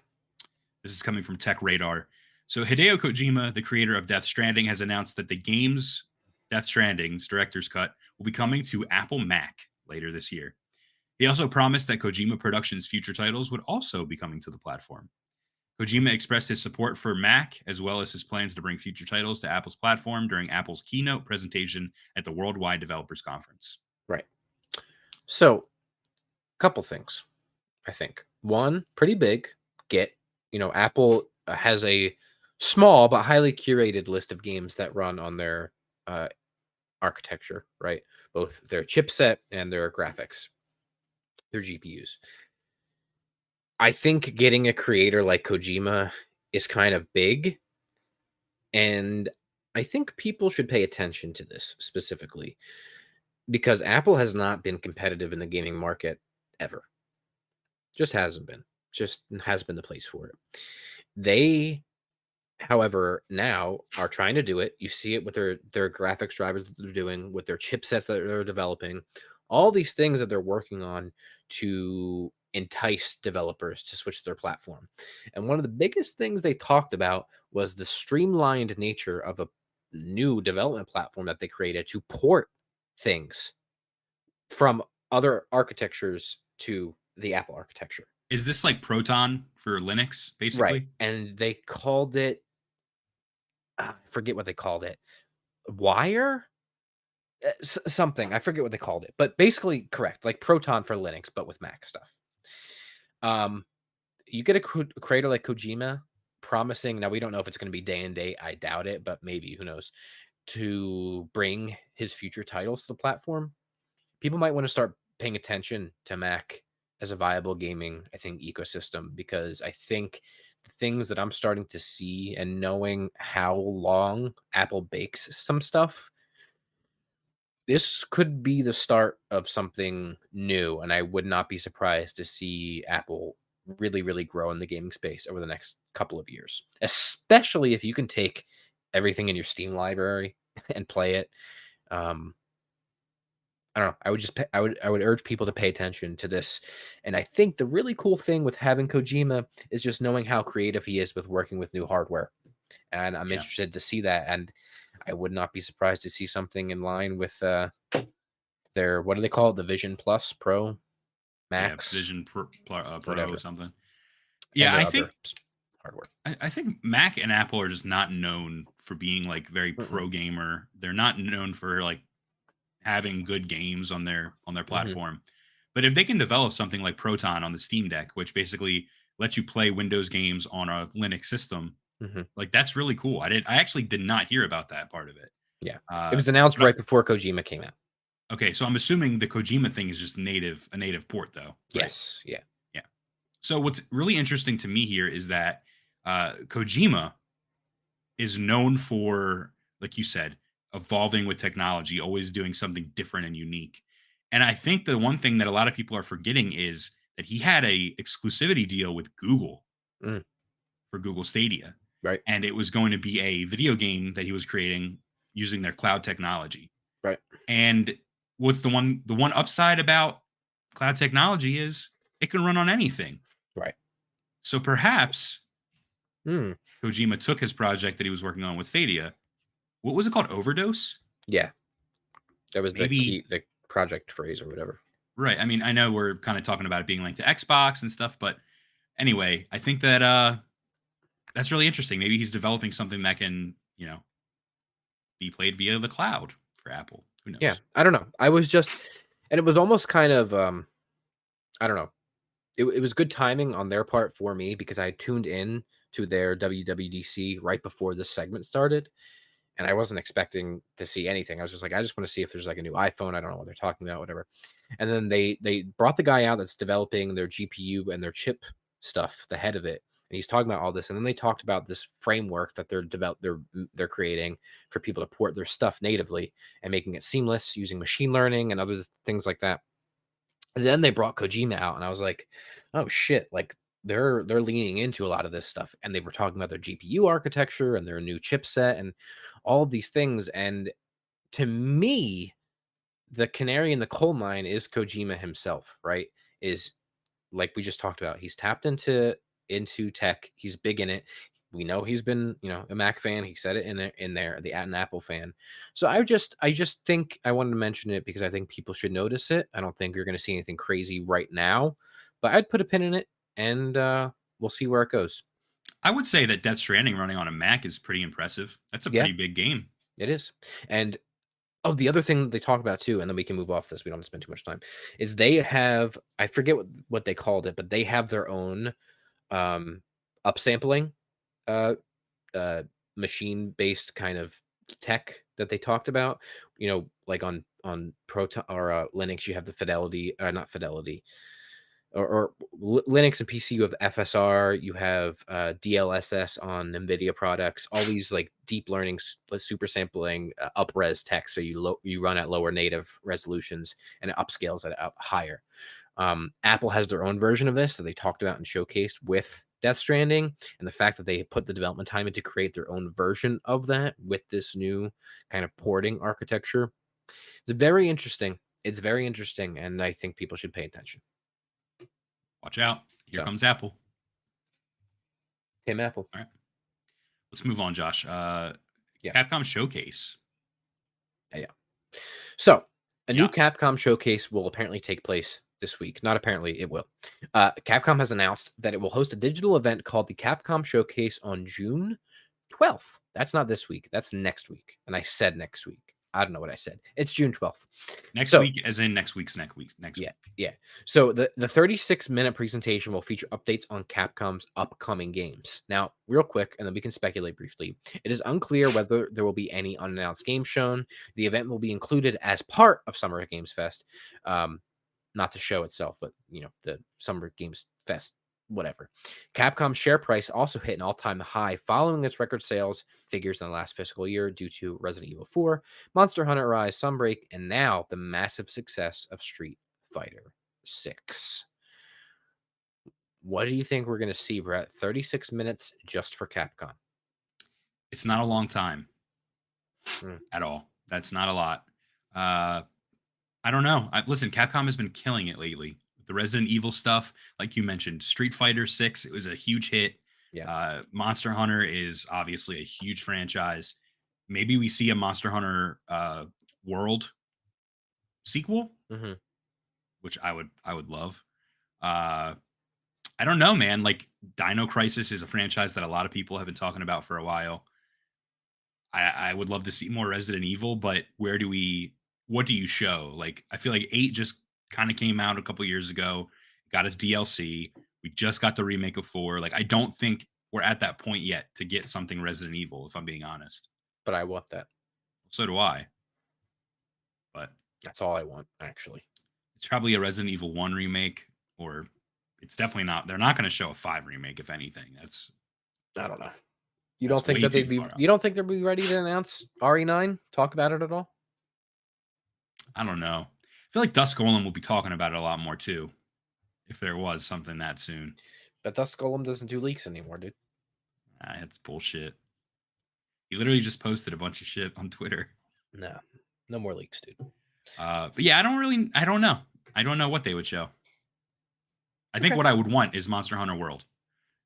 This is coming from Tech Radar. So Hideo Kojima, the creator of Death Stranding, has announced that the game's Death Stranding's director's cut will be coming to Apple Mac later this year. He also promised that Kojima Productions' future titles would also be coming to the platform. Kojima expressed his support for Mac, as well as his plans to bring future titles to Apple's platform during Apple's keynote presentation at the Worldwide Developers Conference. Right. So, couple things, I think. One, pretty big. Apple has a small but highly curated list of games that run on their architecture, right? Both their chipset and their graphics, their GPUs. I think getting a creator like Kojima is kind of big. And I think people should pay attention to this specifically because Apple has not been competitive in the gaming market ever. Just hasn't been. Just has been the place for it. They, however, now are trying to do it. You see it with their graphics drivers that they're doing, with their chipsets that they're developing, all these things that they're working on to entice developers to switch their platform. And one of the biggest things they talked about was the streamlined nature of a new development platform that they created to port things from other architectures to the Apple architecture. Is this like Proton for Linux, basically? Right. And they called it, I forget what they called it. Wire? Something. I forget what they called it. But basically correct. Like Proton for Linux, but with Mac stuff. You get a creator like Kojima promising, now we don't know if it's going to be day and date. I doubt it, but maybe, who knows, to bring his future titles to the platform. People might want to start paying attention to Mac as a viable gaming, I think, ecosystem, because I think the things that I'm starting to see and knowing how long Apple bakes some stuff, this could be the start of something new. And I would not be surprised to see Apple really, really grow in the gaming space over the next couple of years, especially if you can take everything in your Steam library and play it. I don't know. I would urge people to pay attention to this. And I think the really cool thing with having Kojima is just knowing how creative he is with working with new hardware. And I'm interested to see that. And I would not be surprised to see something in line with their, what do they call it? The Vision Plus Pro Max. Yeah, Vision Pro whatever. or something. And Yeah, their I other think hardware. I think Mac and Apple are just not known for being like very pro gamer. They're not known for like having good games on their platform. But if they can develop something like Proton on the Steam Deck, which basically lets you play Windows games on a Linux system, like that's really cool. I actually did not hear about that part of it. Yeah, it was announced right before Kojima came out. Okay, so I'm assuming the Kojima thing is just a native port, though. Right? Yes, yeah. So what's really interesting to me here is that Kojima is known for, like you said, evolving with technology, always doing something different and unique. And I think the one thing that a lot of people are forgetting is that he had a exclusivity deal with Google for Google Stadia. Right. And it was going to be a video game that he was creating using their cloud technology. Right. And what's the one upside about cloud technology is it can run on anything. Right. So perhaps Kojima took his project that he was working on with Stadia. What was it called? Overdose? Yeah. That was Maybe, the project phrase or whatever. Right. I mean, I know we're kind of talking about it being linked to Xbox and stuff, but anyway, I think that that's really interesting. Maybe he's developing something that can, be played via the cloud for Apple. Who knows? Yeah, I don't know. I was just, and it was almost kind of, I don't know. It was good timing on their part for me because I tuned in to their WWDC right before this segment started, and I wasn't expecting to see anything. I was just like, I just want to see if there's like a new iPhone. I don't know what they're talking about, whatever. And then they brought the guy out that's developing their GPU and their chip stuff, the head of it, and he's talking about all this, and then they talked about this framework that they're creating for people to port their stuff natively and making it seamless using machine learning and other things like that. And then they brought Kojima out, and I was like, oh shit, like they're leaning into a lot of this stuff, and they were talking about their GPU architecture and their new chipset and all of these things. And to me, the canary in the coal mine is Kojima himself, right? Is like we just talked about. He's tapped into tech. He's big in it. We know he's been, a Mac fan. He said it in there, an Apple fan. So I just think I wanted to mention it because I think people should notice it. I don't think you're going to see anything crazy right now, but I'd put a pin in it, and we'll see where it goes. I would say that Death Stranding running on a Mac is pretty impressive. That's a pretty big game. It is. And the other thing they talk about too, and then we can move off this, we don't have to spend too much time, is they have, I forget what they called it, but they have their own upsampling machine-based kind of tech that they talked about. Like on Proton or Linux, you have the Fidelity, not Fidelity, or Linux and PC, you have FSR, you have DLSS on NVIDIA products, all these like deep learning, super sampling, up-res tech. So you run at lower native resolutions and it upscales it up higher. Apple has their own version of this that they talked about and showcased with Death Stranding, and the fact that they put the development time in to create their own version of that with this new kind of porting architecture. It's very interesting. It's very interesting, and I think people should pay attention. Watch out. Here comes Apple. Tim Apple. All right. Let's move on, Josh. Capcom Showcase. Yeah. So, a new Capcom Showcase will apparently take place this week. Not apparently, it will. Capcom has announced that it will host a digital event called the Capcom Showcase on June 12th. That's not this week. That's next week. And I said next week. I don't know what I said. It's June 12th. Next week, as in next week. Yeah. So the 36-minute presentation will feature updates on Capcom's upcoming games. Now, real quick, and then we can speculate briefly. It is unclear whether there will be any unannounced games shown. The event will be included as part of Summer Games Fest. Not the show itself, but, the Summer Games Fest, whatever. Capcom's share price also hit an all-time high following its record sales figures in the last fiscal year due to Resident Evil 4, Monster Hunter Rise, Sunbreak, and now the massive success of Street Fighter 6. What do you think we're going to see? We're at 36 minutes just for Capcom. It's not a long time at all. That's not a lot. I don't know. Listen, Capcom has been killing it lately. The Resident Evil stuff, like you mentioned, Street Fighter 6, it was a huge hit. Yeah. Monster Hunter is obviously a huge franchise. Maybe we see a Monster Hunter World sequel, which I would love. I don't know, man. Like Dino Crisis is a franchise that a lot of people have been talking about for a while. I would love to see more Resident Evil, but what do you show? Like, I feel like 8 just kind of came out a couple years ago, got its DLC. We just got the remake of 4. Like, I don't think we're at that point yet to get something Resident Evil, if I'm being honest. But I want that. So do I. But that's all I want, actually. It's probably a Resident Evil 1 remake, or it's definitely not. They're not going to show a 5 remake, if anything. I don't know. You don't think that you don't think they'll be ready to announce RE9? Talk about it at all? I don't know. I feel like Dusk Golem will be talking about it a lot more too, if there was something that soon. But Dusk Golem doesn't do leaks anymore, dude. It's bullshit. He literally just posted a bunch of shit on Twitter. No more leaks, dude. But yeah, I don't know. I don't know what they would show. I think what I would want is Monster Hunter World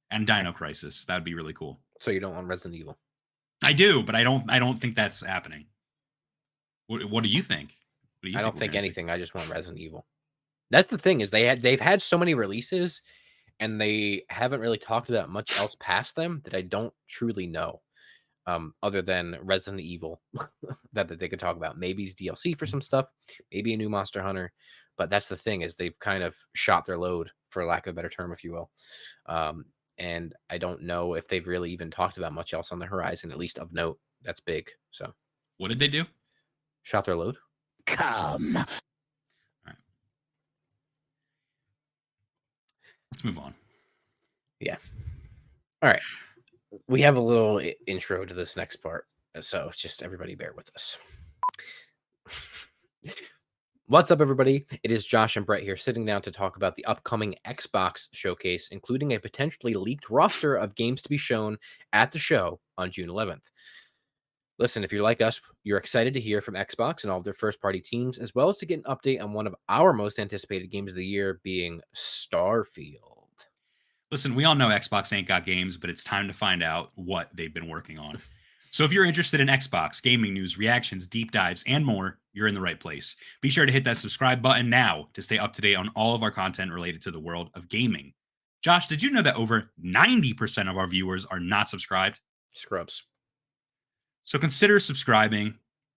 and Dino Crisis. That would be really cool. So you don't want Resident Evil? I do, but I don't think that's happening. What do you think? I don't think anything. I just want Resident Evil. That's the thing, is they've had so many releases and they haven't really talked about much else past them that I don't truly know. Other than Resident Evil that they could talk about. Maybe it's DLC for some stuff, maybe a new Monster Hunter. But that's the thing, is they've kind of shot their load, for lack of a better term, if you will. And I don't know if they've really even talked about much else on the horizon, at least of note. That's big. So what did they do? Shot their load. Come. All right. Let's move on. Yeah. All right. We have a little intro to this next part. So just everybody bear with us. What's up, everybody? It is Josh and Brett here sitting down to talk about the upcoming Xbox showcase, including a potentially leaked roster of games to be shown at the show on June 11th. Listen, if you're like us, you're excited to hear from Xbox and all of their first-party teams, as well as to get an update on one of our most anticipated games of the year being Starfield. Listen, we all know Xbox ain't got games, but it's time to find out what they've been working on. So if you're interested in Xbox, gaming news, reactions, deep dives, and more, you're in the right place. Be sure to hit that subscribe button now to stay up to date on all of our content related to the world of gaming. Josh, did you know that over 90% of our viewers are not subscribed? Scrubs. So consider subscribing.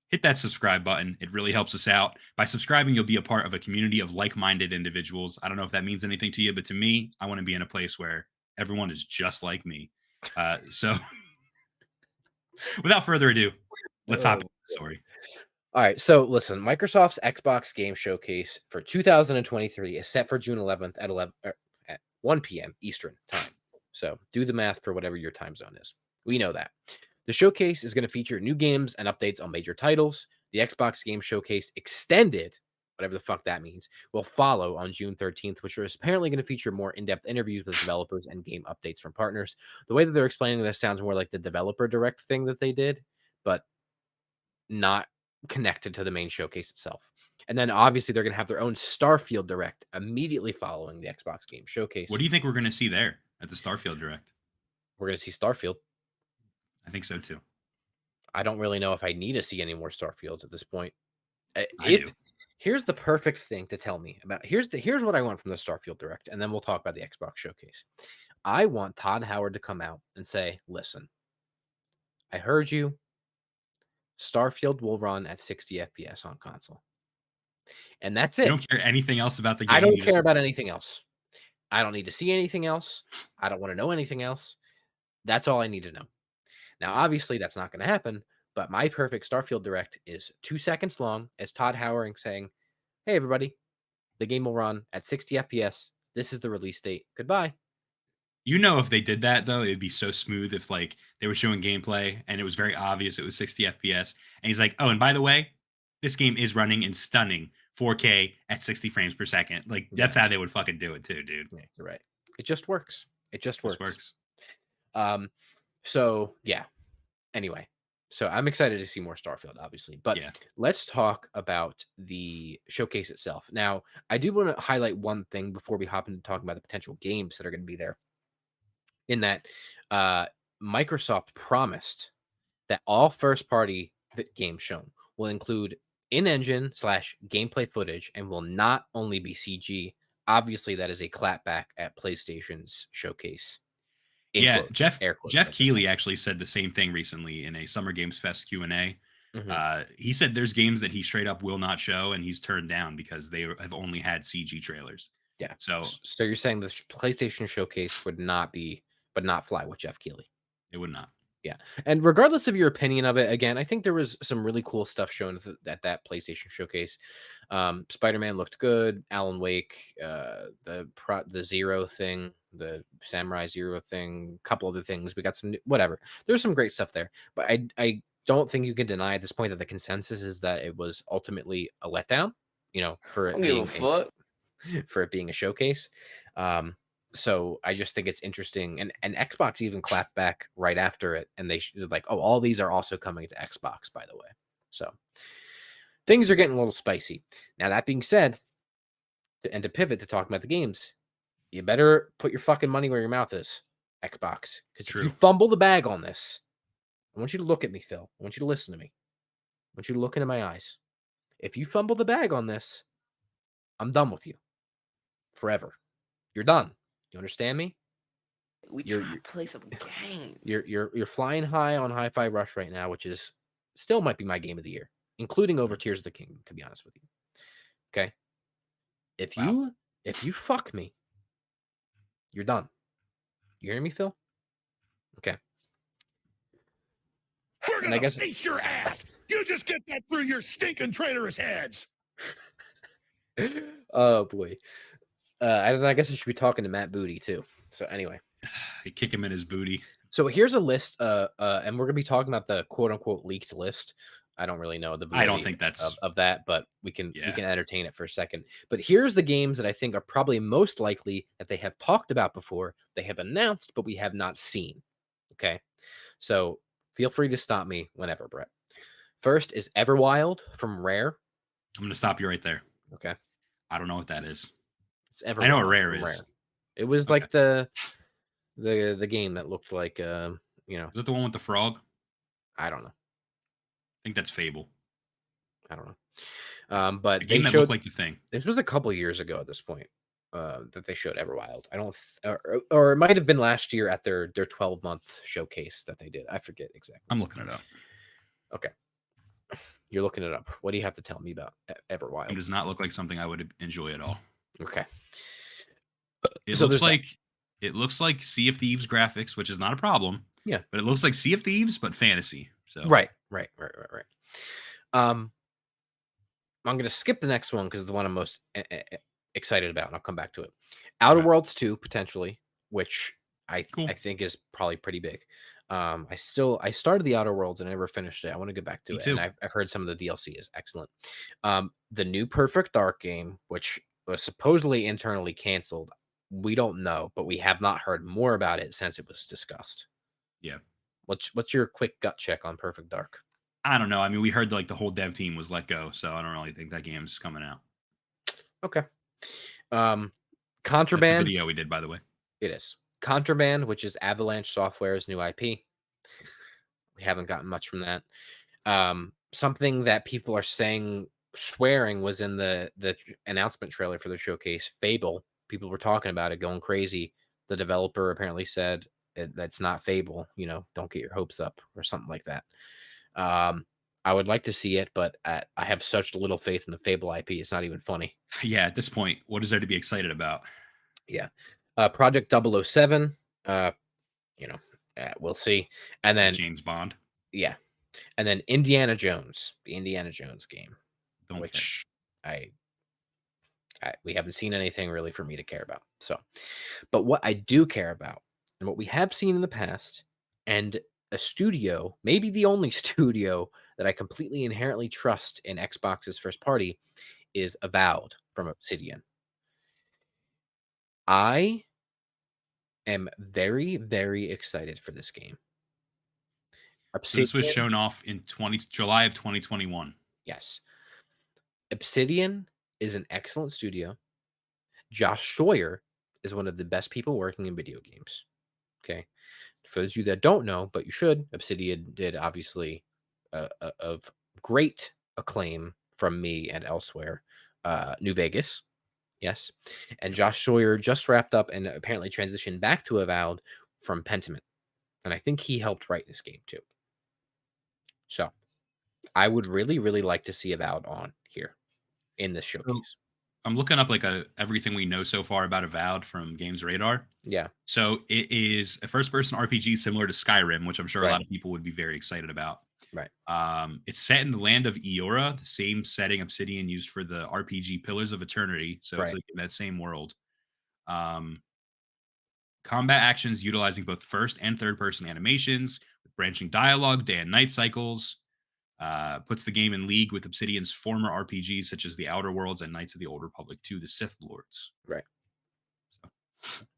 Hit that subscribe button. It really helps us out. By subscribing, you'll be a part of a community of like-minded individuals. I don't know if that means anything to you, but to me, I want to be in a place where everyone is just like me. So without further ado, let's hop into the story. All right, so listen, Microsoft's Xbox Game Showcase for 2023 is set for June 11th at 1 p.m. Eastern time. So do the math for whatever your time zone is. We know that. The showcase is going to feature new games and updates on major titles. The Xbox Game Showcase Extended, whatever the fuck that means, will follow on June 13th, which is apparently going to feature more in-depth interviews with developers and game updates from partners. The way that they're explaining this sounds more like the developer direct thing that they did, but not connected to the main showcase itself. And then obviously they're going to have their own Starfield Direct immediately following the Xbox Game Showcase. What do you think we're going to see there at the Starfield Direct? We're going to see Starfield. I think so too. I don't really know if I need to see any more Starfield at this point. I do. Here's the perfect thing to tell me about. Here's what I want from the Starfield Direct, and then we'll talk about the Xbox Showcase. I want Todd Howard to come out and say, listen, I heard you. Starfield will run at 60 FPS on console. And that's it. You don't care anything else about the game? I don't care about anything else. I don't need to see anything else. I don't want to know anything else. That's all I need to know. Now, obviously, that's not going to happen, but my perfect Starfield Direct is 2 seconds long as Todd Howard saying, hey, everybody, the game will run at 60 FPS. This is the release date. Goodbye. You know, if they did that, though, it'd be so smooth if, like, they were showing gameplay and it was very obvious it was 60 FPS. And he's like, oh, and by the way, this game is running in stunning 4K at 60 frames per second. Like, that's how they would fucking do it, too, dude. Yeah, you're right. It just works. It just works. Works. So, yeah. Anyway, so I'm excited to see more Starfield, obviously. But Yeah. let's talk about the showcase itself. Now, I do want to highlight one thing before we hop into talking about the potential games that are going to be there. In that, Microsoft promised that all first-party games shown will include in-engine / gameplay footage and will not only be CG. Obviously, that is a clapback at PlayStation's showcase. Yeah, Quotes, Jeff Keighley actually said the same thing recently in a Summer Games Fest Q&A. He said there's games that he straight up will not show, and he's turned down because they have only had CG trailers. Yeah. So you're saying the PlayStation showcase would not fly with Jeff Keighley? It would not. Yeah. And regardless of your opinion of it, again, I think there was some really cool stuff shown at that PlayStation showcase. Spider-Man looked good. Alan Wake, the Zero thing, the Samurai Zero thing, a couple other things. We got some whatever. There's some great stuff there, but I don't think you can deny at this point that the consensus is that it was ultimately a letdown. For it being a showcase. So I just think it's interesting, and Xbox even clapped back right after it, and they're like, "Oh, all these are also coming to Xbox, by the way." So things are getting a little spicy. Now that being said, to pivot to talking about the games, you better put your fucking money where your mouth is, Xbox, because if you fumble the bag on this, I want you to look at me, Phil. I want you to listen to me. I want you to look into my eyes. If you fumble the bag on this, I'm done with you forever. You're done. You understand me? You're play some games. You're flying high on Hi-Fi Rush right now, which is still might be my game of the year, including over Tears of the Kingdom, to be honest with you. Okay. If you fuck me, you're done. You hear me, Phil? Okay. We're gonna face your ass. You just get that through your stinking traitorous heads. Oh boy. I guess I should be talking to Matt Booty too. So anyway, Kick him in his booty. So here's a list, and we're gonna be talking about the quote unquote leaked list. I don't really know the I don't validity think that's of that, but we can Yeah. entertain it for a second. But here's the games that I think are probably most likely that they have talked about before, they have announced, but we have not seen. Okay, so feel free to stop me whenever, Brett. First is Everwild from Rare. I'm gonna stop you right there. Okay, I don't know what that is. it's Everwild. I know what Rare from is. It was Okay. like the game that looked like Is it the one with the frog? I don't know. I think that's Fable. I don't know. But The they game that showed looked like the thing. this was a couple years ago at this point that they showed Everwild. I don't, or it might have been last year at their 12-month showcase that they did. I forget exactly. I'm looking it up. Okay, you're looking it up. What do you have to tell me about Everwild? It does not look like something I would enjoy at all. Okay, It So looks there's that. like Sea of Thieves graphics, which is not a problem. Yeah. But it looks like Sea of Thieves, but fantasy. So right. I'm gonna skip the next one because it's the one I'm most excited about, and I'll come back to it. Outer Okay. Worlds 2 potentially, which Cool. I think is probably pretty big. I started the Outer Worlds and I never finished it. I want to go back to Me it, too. and I've heard some of the DLC is excellent. The new Perfect Dark game, which was supposedly internally canceled, we don't know, but we have not heard more about it since it was discussed. Yeah. What's your quick gut check on Perfect Dark? I don't know. I mean, we heard like the whole dev team was let go, so I don't really think that game's coming out. Okay. That's a Contraband. video we did, by the way. It is Contraband, which is Avalanche Software's new IP. We haven't gotten much from that. Something that people are swearing was in the announcement trailer for the showcase. Fable. People were talking about it, going crazy. The developer apparently said that's not Fable. Don't get your hopes up, or something like that. I would like to see it, but I have such little faith in the Fable IP. It's not even funny. Yeah, at this point, what is there to be excited about? Yeah. Project 007. We'll see. And then James Bond. yeah. And then Indiana Jones, the Indiana Jones game, Don't care. which we haven't seen anything really for me to care about. So, but what I do care about, and what we have seen in the past, and a studio, maybe the only studio that I completely inherently trust in Xbox's first party, is Avowed from Obsidian. I am very, very excited for this game. So this was Obsidian- shown off in July of 2021. Yes. Obsidian is an excellent studio. Josh Sawyer is one of the best people working in video games. Okay. For those of you that don't know, but you should, Obsidian did obviously of great acclaim from me and elsewhere. New Vegas. Yes. And Josh Sawyer just wrapped up and apparently transitioned back to Avowed from Pentiment. And I think he helped write this game too. So I would really, really like to see Avowed on here in this showcase. I'm looking up like everything we know so far about Avowed from Games Radar. Yeah. So it is a first-person RPG similar to Skyrim, which I'm sure a Right. lot of people would be very excited about. Right. It's set in the land of Eora, the same setting Obsidian used for the RPG Pillars of Eternity. So it's Right. like in that same world. Combat actions utilizing both first and third-person animations, with branching dialogue, day and night cycles. Puts the game in league with Obsidian's former RPGs such as The Outer Worlds and Knights of the Old Republic 2, The Sith Lords. Right.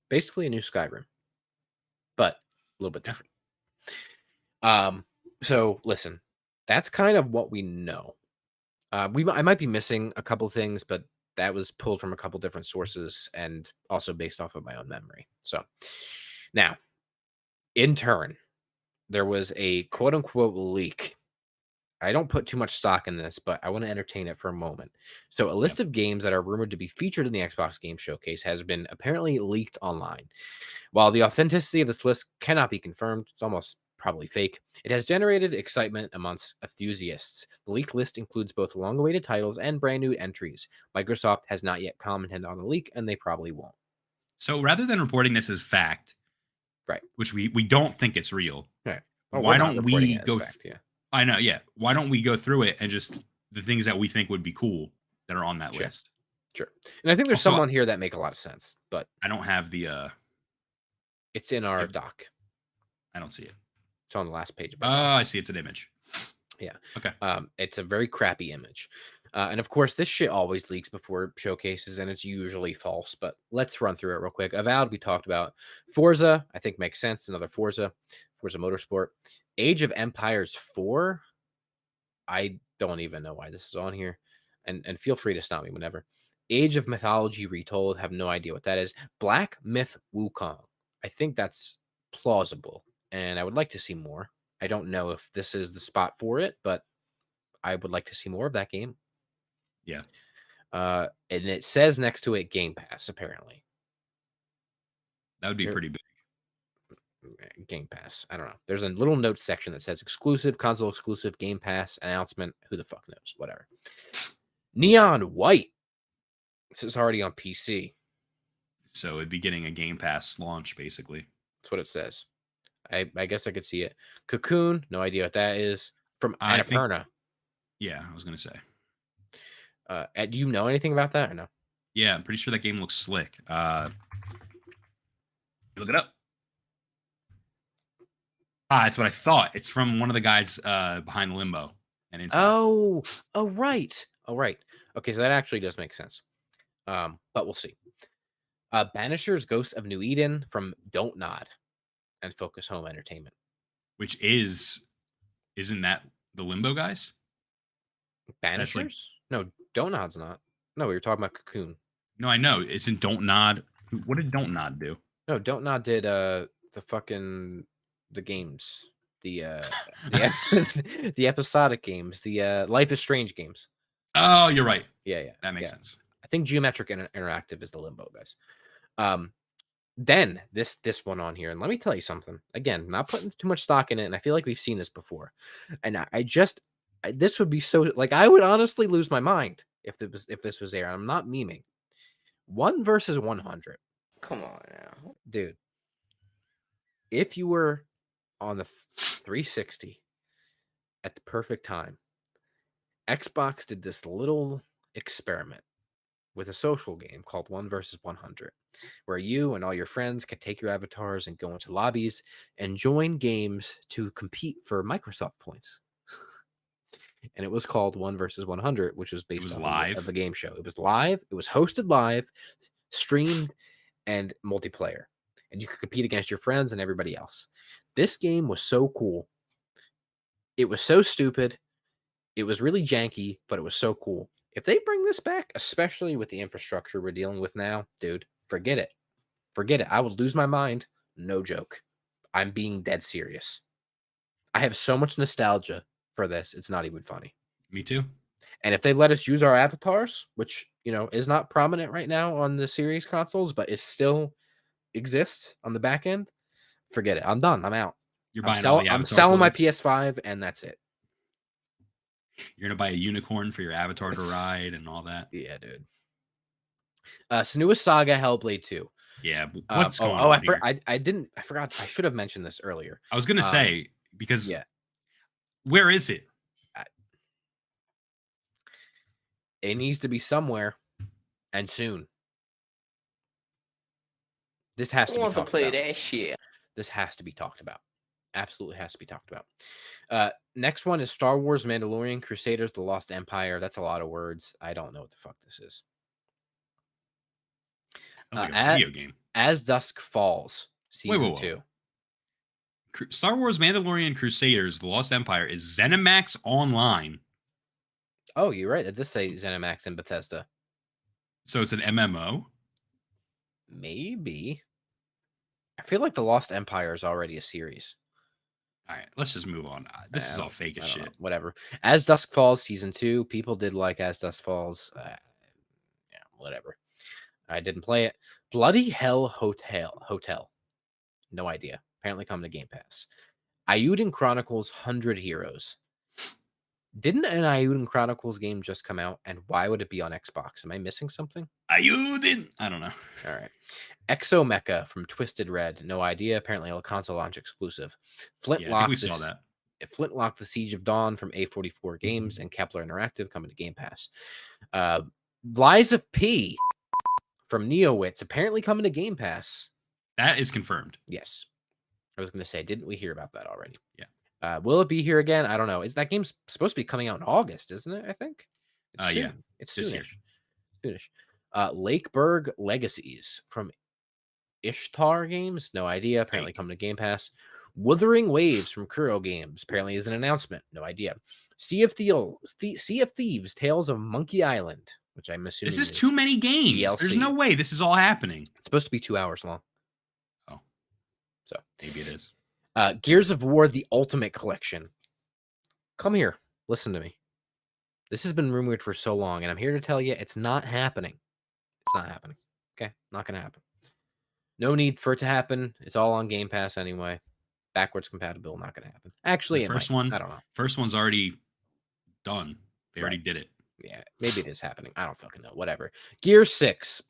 Basically a new Skyrim, but a little bit different. So listen, that's kind of what we know. I might be missing a couple things, but that was pulled from a couple different sources and also based off of my own memory. So now, in turn, there was a quote unquote leak. I don't put too much stock in this, but I want to entertain it for a moment. So a list of games that are rumored to be featured in the Xbox Game Showcase has been apparently leaked online. While the authenticity of this list cannot be confirmed, it's almost probably fake, it has generated excitement amongst enthusiasts. The leaked list includes both long-awaited titles and brand new entries. Microsoft has not yet commented on the leak, and they probably won't. So rather than reporting this as fact, right, which we don't think it's real, right. Well, why don't we go? Yeah. I know, yeah. Why don't we go through it and just the things that we think would be cool that are on that list? Sure. And I think there's Also, some on here that make a lot of sense, but I don't have the It's in our Yep. doc. I don't see it. It's on the last page of Oh, our doc. I see. It's an image. Yeah. Okay. It's a very crappy image. And of course, this shit always leaks before showcases, and it's usually false. But let's run through it real quick. Avowed, we talked about. Forza, I think makes sense. Another Forza Motorsport. Age of Empires 4. I don't even know why this is on here. And feel free to stop me whenever. Age of Mythology Retold. Have no idea what that is. Black Myth Wukong. I think that's plausible, and I would like to see more. I don't know if this is the spot for it, but I would like to see more of that game. Yeah. And it says next to it Game Pass, apparently. That would be Here- pretty big. Game Pass. I don't know. There's a little notes section that says exclusive, console exclusive, Game Pass announcement. Who the fuck knows? Whatever. Neon White. This is already on PC. So it'd be getting a Game Pass launch, basically. That's what it says. I guess I could see it. Cocoon. No idea what that is. From I think- Annapurna. Yeah, I was gonna say. Do you know anything about that or no? Yeah, I'm pretty sure that game looks slick. Look it up. That's what I thought. It's from one of the guys behind Limbo and Inside. Oh, right. Okay, so that actually does make sense. But we'll see. Banishers Ghosts of New Eden from Don't Nod and Focus Home Entertainment. Which isn't that the Limbo guys? That's like- Banishers? No, Don't Nod's not. No, we were talking about Cocoon. No, I know. Isn't Don't Nod. What did Don't Nod do? No, Don't Nod did the games. The the episodic games, the Life is Strange games. Oh, you're right. Yeah. That makes yeah. sense. I think Geometric Interactive is the Limbo guys. Then this one on here, and let me tell you something. Again, not putting too much stock in it, and I feel like we've seen this before. And this would be so like I would honestly lose my mind if this was there. I'm not memeing. 1 versus 100, Come on now. dude. If you were on the 360 at the perfect time, Xbox did this little experiment with a social game called 1 versus 100, where you and all your friends could take your avatars and go into lobbies and join games to compete for Microsoft points. And it was called 1 versus 100, which was based was on live? of the game show. It was live. It was hosted live, streamed, and multiplayer. And you could compete against your friends and everybody else. This game was so cool. It was so stupid. It was really janky, but it was so cool. If they bring this back, especially with the infrastructure we're dealing with now, dude, forget it. Forget it. I would lose my mind. No joke. I'm being dead serious. I have so much nostalgia for this. It's not even funny. Me too. And if they let us use our avatars, which, is not prominent right now on the series consoles, but it still exists on the back end, forget it. I'm done. I'm out. You're I'm, buying all the I'm Avatar selling my points. PS5, and that's it. You're gonna buy a unicorn for your avatar to ride and all that. Yeah, dude. Senua Saga Hellblade 2. Yeah. What's going on here? I forgot. I should have mentioned this earlier. I was gonna say because yeah. Where is it? It needs to be somewhere, and soon. This has to Who be wants to talked play about. that shit? This has to be talked about. Absolutely has to be talked about. Next one is Star Wars Mandalorian Crusaders The Lost Empire. That's a lot of words. I don't know what the fuck this is. Sounds like a video game. As Dusk Falls, Season whoa. 2. Star Wars Mandalorian Crusaders The Lost Empire is ZeniMax Online. Oh, you're right. It does say ZeniMax and Bethesda. So it's an MMO? Maybe. I feel like The Lost Empire is already a series. All right, let's just move on. This is all fake as I don't shit. know. Whatever. As Dusk Falls Season 2. People did like As Dusk Falls. Yeah, whatever. I didn't play it. Bloody Hell Hotel. No idea. Apparently coming to Game Pass. Ayuden Chronicles 100 Heroes. Didn't an Ayuden Chronicles game just come out? And why would it be on Xbox? Am I missing something? Ayuden! I don't know. All right. Exomecha from Twisted Red. No idea. Apparently a console launch exclusive. Yeah, I Flintlock. think we saw that. Flintlock, The Siege of Dawn from A44 Games and Kepler Interactive coming to Game Pass. Lies of P from NeoWits apparently coming to Game Pass. That is confirmed. Yes. I was going to say, didn't we hear about that already? Yeah. Will it be here again? I don't know. Is that game's supposed to be coming out in August, isn't it? I think. It's soon. Yeah. It's This year. soonish. Lakeburg Legacies from Ishtar Games. No idea. Apparently coming to Game Pass. Wuthering Waves from Kuro Games. Apparently is an announcement. No idea. Sea of Thieves, Tales of Monkey Island, which I'm assuming This is too many games. There's DLC. no way this is all happening. It's supposed to be 2 hours long. Oh. So maybe it is. Gears of War, the Ultimate Collection. Come here. Listen to me. This has been rumored for so long, and I'm here to tell you it's not happening. It's not happening. Okay? Not going to happen. No need for it to happen. It's all on Game Pass anyway. Backwards compatible, not going to happen. Actually, The first one, I don't know. First one's already done. They already did it. Yeah, maybe it is happening. I don't fucking know. Whatever. Gear 6.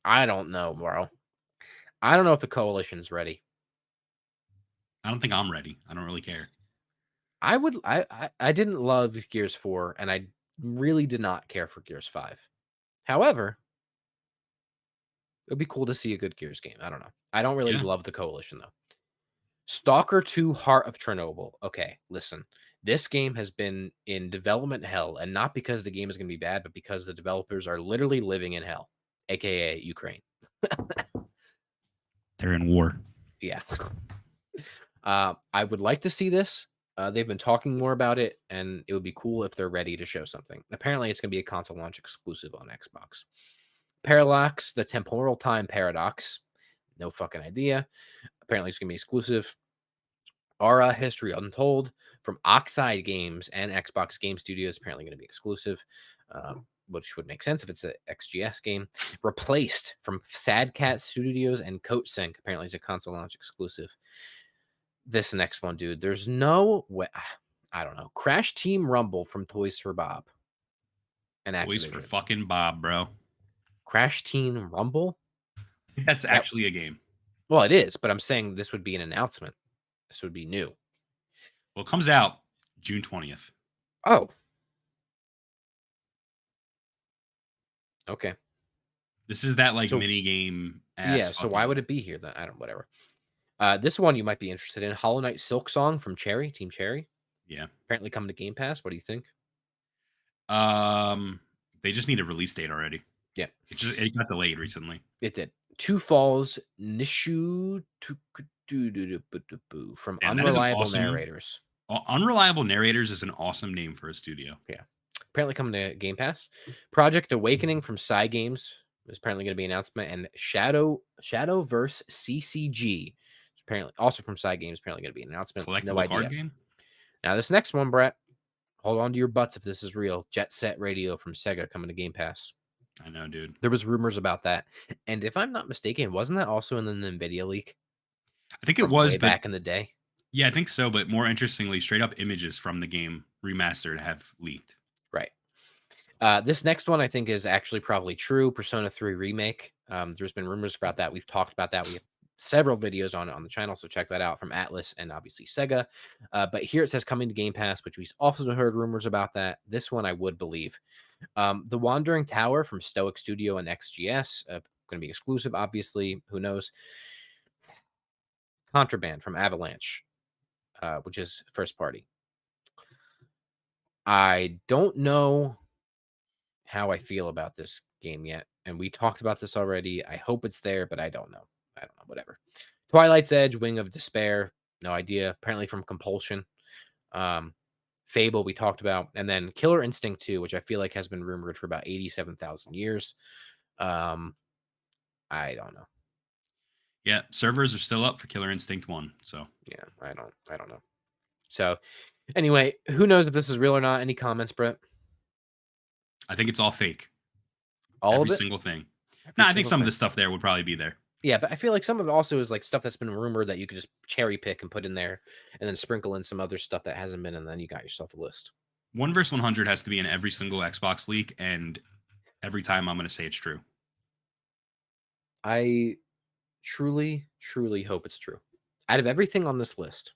I don't know, bro. I don't know if the Coalition's ready. I don't think I'm ready. I don't really care. I didn't love Gears 4, and I really did not care for Gears 5. However, it would be cool to see a good Gears game. I don't know. I don't really love the Coalition, though. Stalker 2 Heart of Chernobyl. Okay, listen. This game has been in development hell, and not because the game is going to be bad, but because the developers are literally living in hell, aka Ukraine. They're in war. Yeah. I would like to see this. They've been talking more about it, and it would be cool if they're ready to show something. Apparently, it's going to be a console launch exclusive on Xbox. Parallax, the Temporal Time Paradox. No fucking idea. Apparently, it's going to be exclusive. Aura History Untold from Oxide Games and Xbox Game Studios. Apparently going to be exclusive, which would make sense if it's a XGS game. Replaced from Sad Cat Studios and Coat Sync. Apparently, it's a console launch exclusive. This next one, dude. There's no way. I don't know. Crash Team Rumble from Toys for Bob. And Toys Activision. for fucking Bob, bro. Crash Team Rumble? That's actually a game. Well, it is, but I'm saying this would be an announcement. This would be new. Well, it comes out June 20th. Oh. Okay. This is that mini game. Yeah, so why would it be here then? I don't, whatever. This one you might be interested in. Hollow Knight Silk Song from Team Cherry. Yeah. Apparently coming to Game Pass. What do you think? They just need a release date already. Yeah. It got delayed recently. It did. Two Falls Nishu from Unreliable Narrators. Unreliable Narrators is an awesome name for a studio. Yeah. Apparently coming to Game Pass. Project Awakening from Psy Games is apparently going to be an announcement. And Shadowverse CCG, apparently also from Psy Games, apparently going to be an announcement. Collectible card game? Now, this next one, Brett, hold on to your butts if this is real. Jet Set Radio from Sega coming to Game Pass. I know, dude. There was rumors about that. And if I'm not mistaken, wasn't that also in the NVIDIA leak? I think it was back in the day. Yeah, I think so. But more interestingly, straight up images from the game remastered have leaked. Right. This next one I think is actually probably true. Persona 3 Remake. There's been rumors about that. We've talked about that. We have several videos on it on the channel, so check that out from Atlas and obviously Sega. But here it says coming to Game Pass, which we've also heard rumors about that. This one I would believe. The Wandering Tower from Stoic Studio and XGS. Going to be exclusive, obviously. Who knows? Contraband from Avalanche, which is first party. I don't know how I feel about this game yet, and we talked about this already. I hope it's there, but I don't know. Whatever. Twilight's Edge, Wing of Despair, no idea. Apparently from Compulsion. Fable we talked about, and then Killer Instinct 2, which I feel like has been rumored for about 87,000 years. I don't know. Yeah, servers are still up for Killer Instinct 1. So yeah, I don't know. So anyway, who knows if this is real or not? Any comments, Brett? I think it's all fake. Every single thing. No, I think some of the stuff there would probably be there. Yeah, but I feel like some of it also is like stuff that's been rumored that you could just cherry pick and put in there, and then sprinkle in some other stuff that hasn't been, and then you got yourself a list. 1 vs 100 has to be in every single Xbox leak, and every time I'm going to say it's true. I truly, truly hope it's true. Out of everything on this list,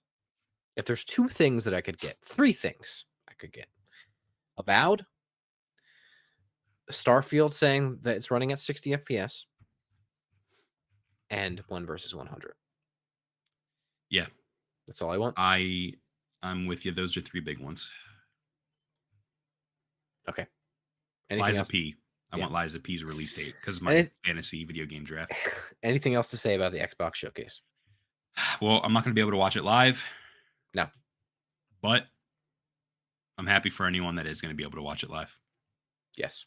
if there's 2 things that I could get, 3 things I could get. Avowed, Starfield saying that it's running at 60 FPS, and 1 versus 100. Yeah. That's all I want. I'm with you. Those are 3 big ones. Okay. Anything Liza else? P. I Yeah. want Liza P's release date because my Any- fantasy video game draft. Anything else to say about the Xbox Showcase? Well, I'm not going to be able to watch it live. No. But I'm happy for anyone that is going to be able to watch it live. Yes.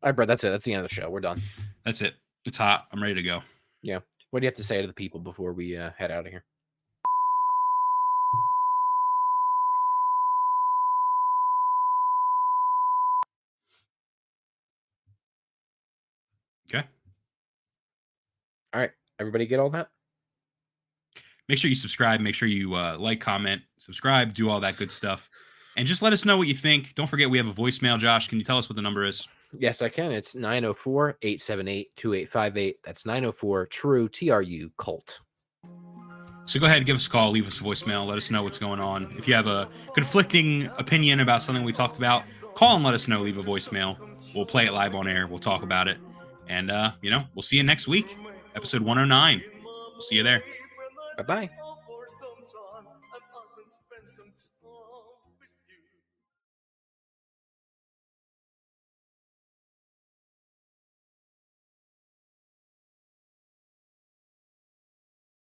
All right, bro. That's it. That's the end of the show. We're done. That's it. It's hot. I'm ready to go. Yeah. What do you have to say to the people before we head out of here? Okay. All right. Everybody get all that? Make sure you subscribe. Make sure you like, comment, subscribe, do all that good stuff. And just let us know what you think. Don't forget we have a voicemail, Josh. Can you tell us what the number is? Yes, I can. It's 904-878-2858. That's 904-TRUE, TRU, CULT. So go ahead and give us a call. Leave us a voicemail. Let us know what's going on. If you have a conflicting opinion about something we talked about, call and let us know. Leave a voicemail. We'll play it live on air. We'll talk about it. And, we'll see you next week. Episode 109. We'll see you there. Bye-bye.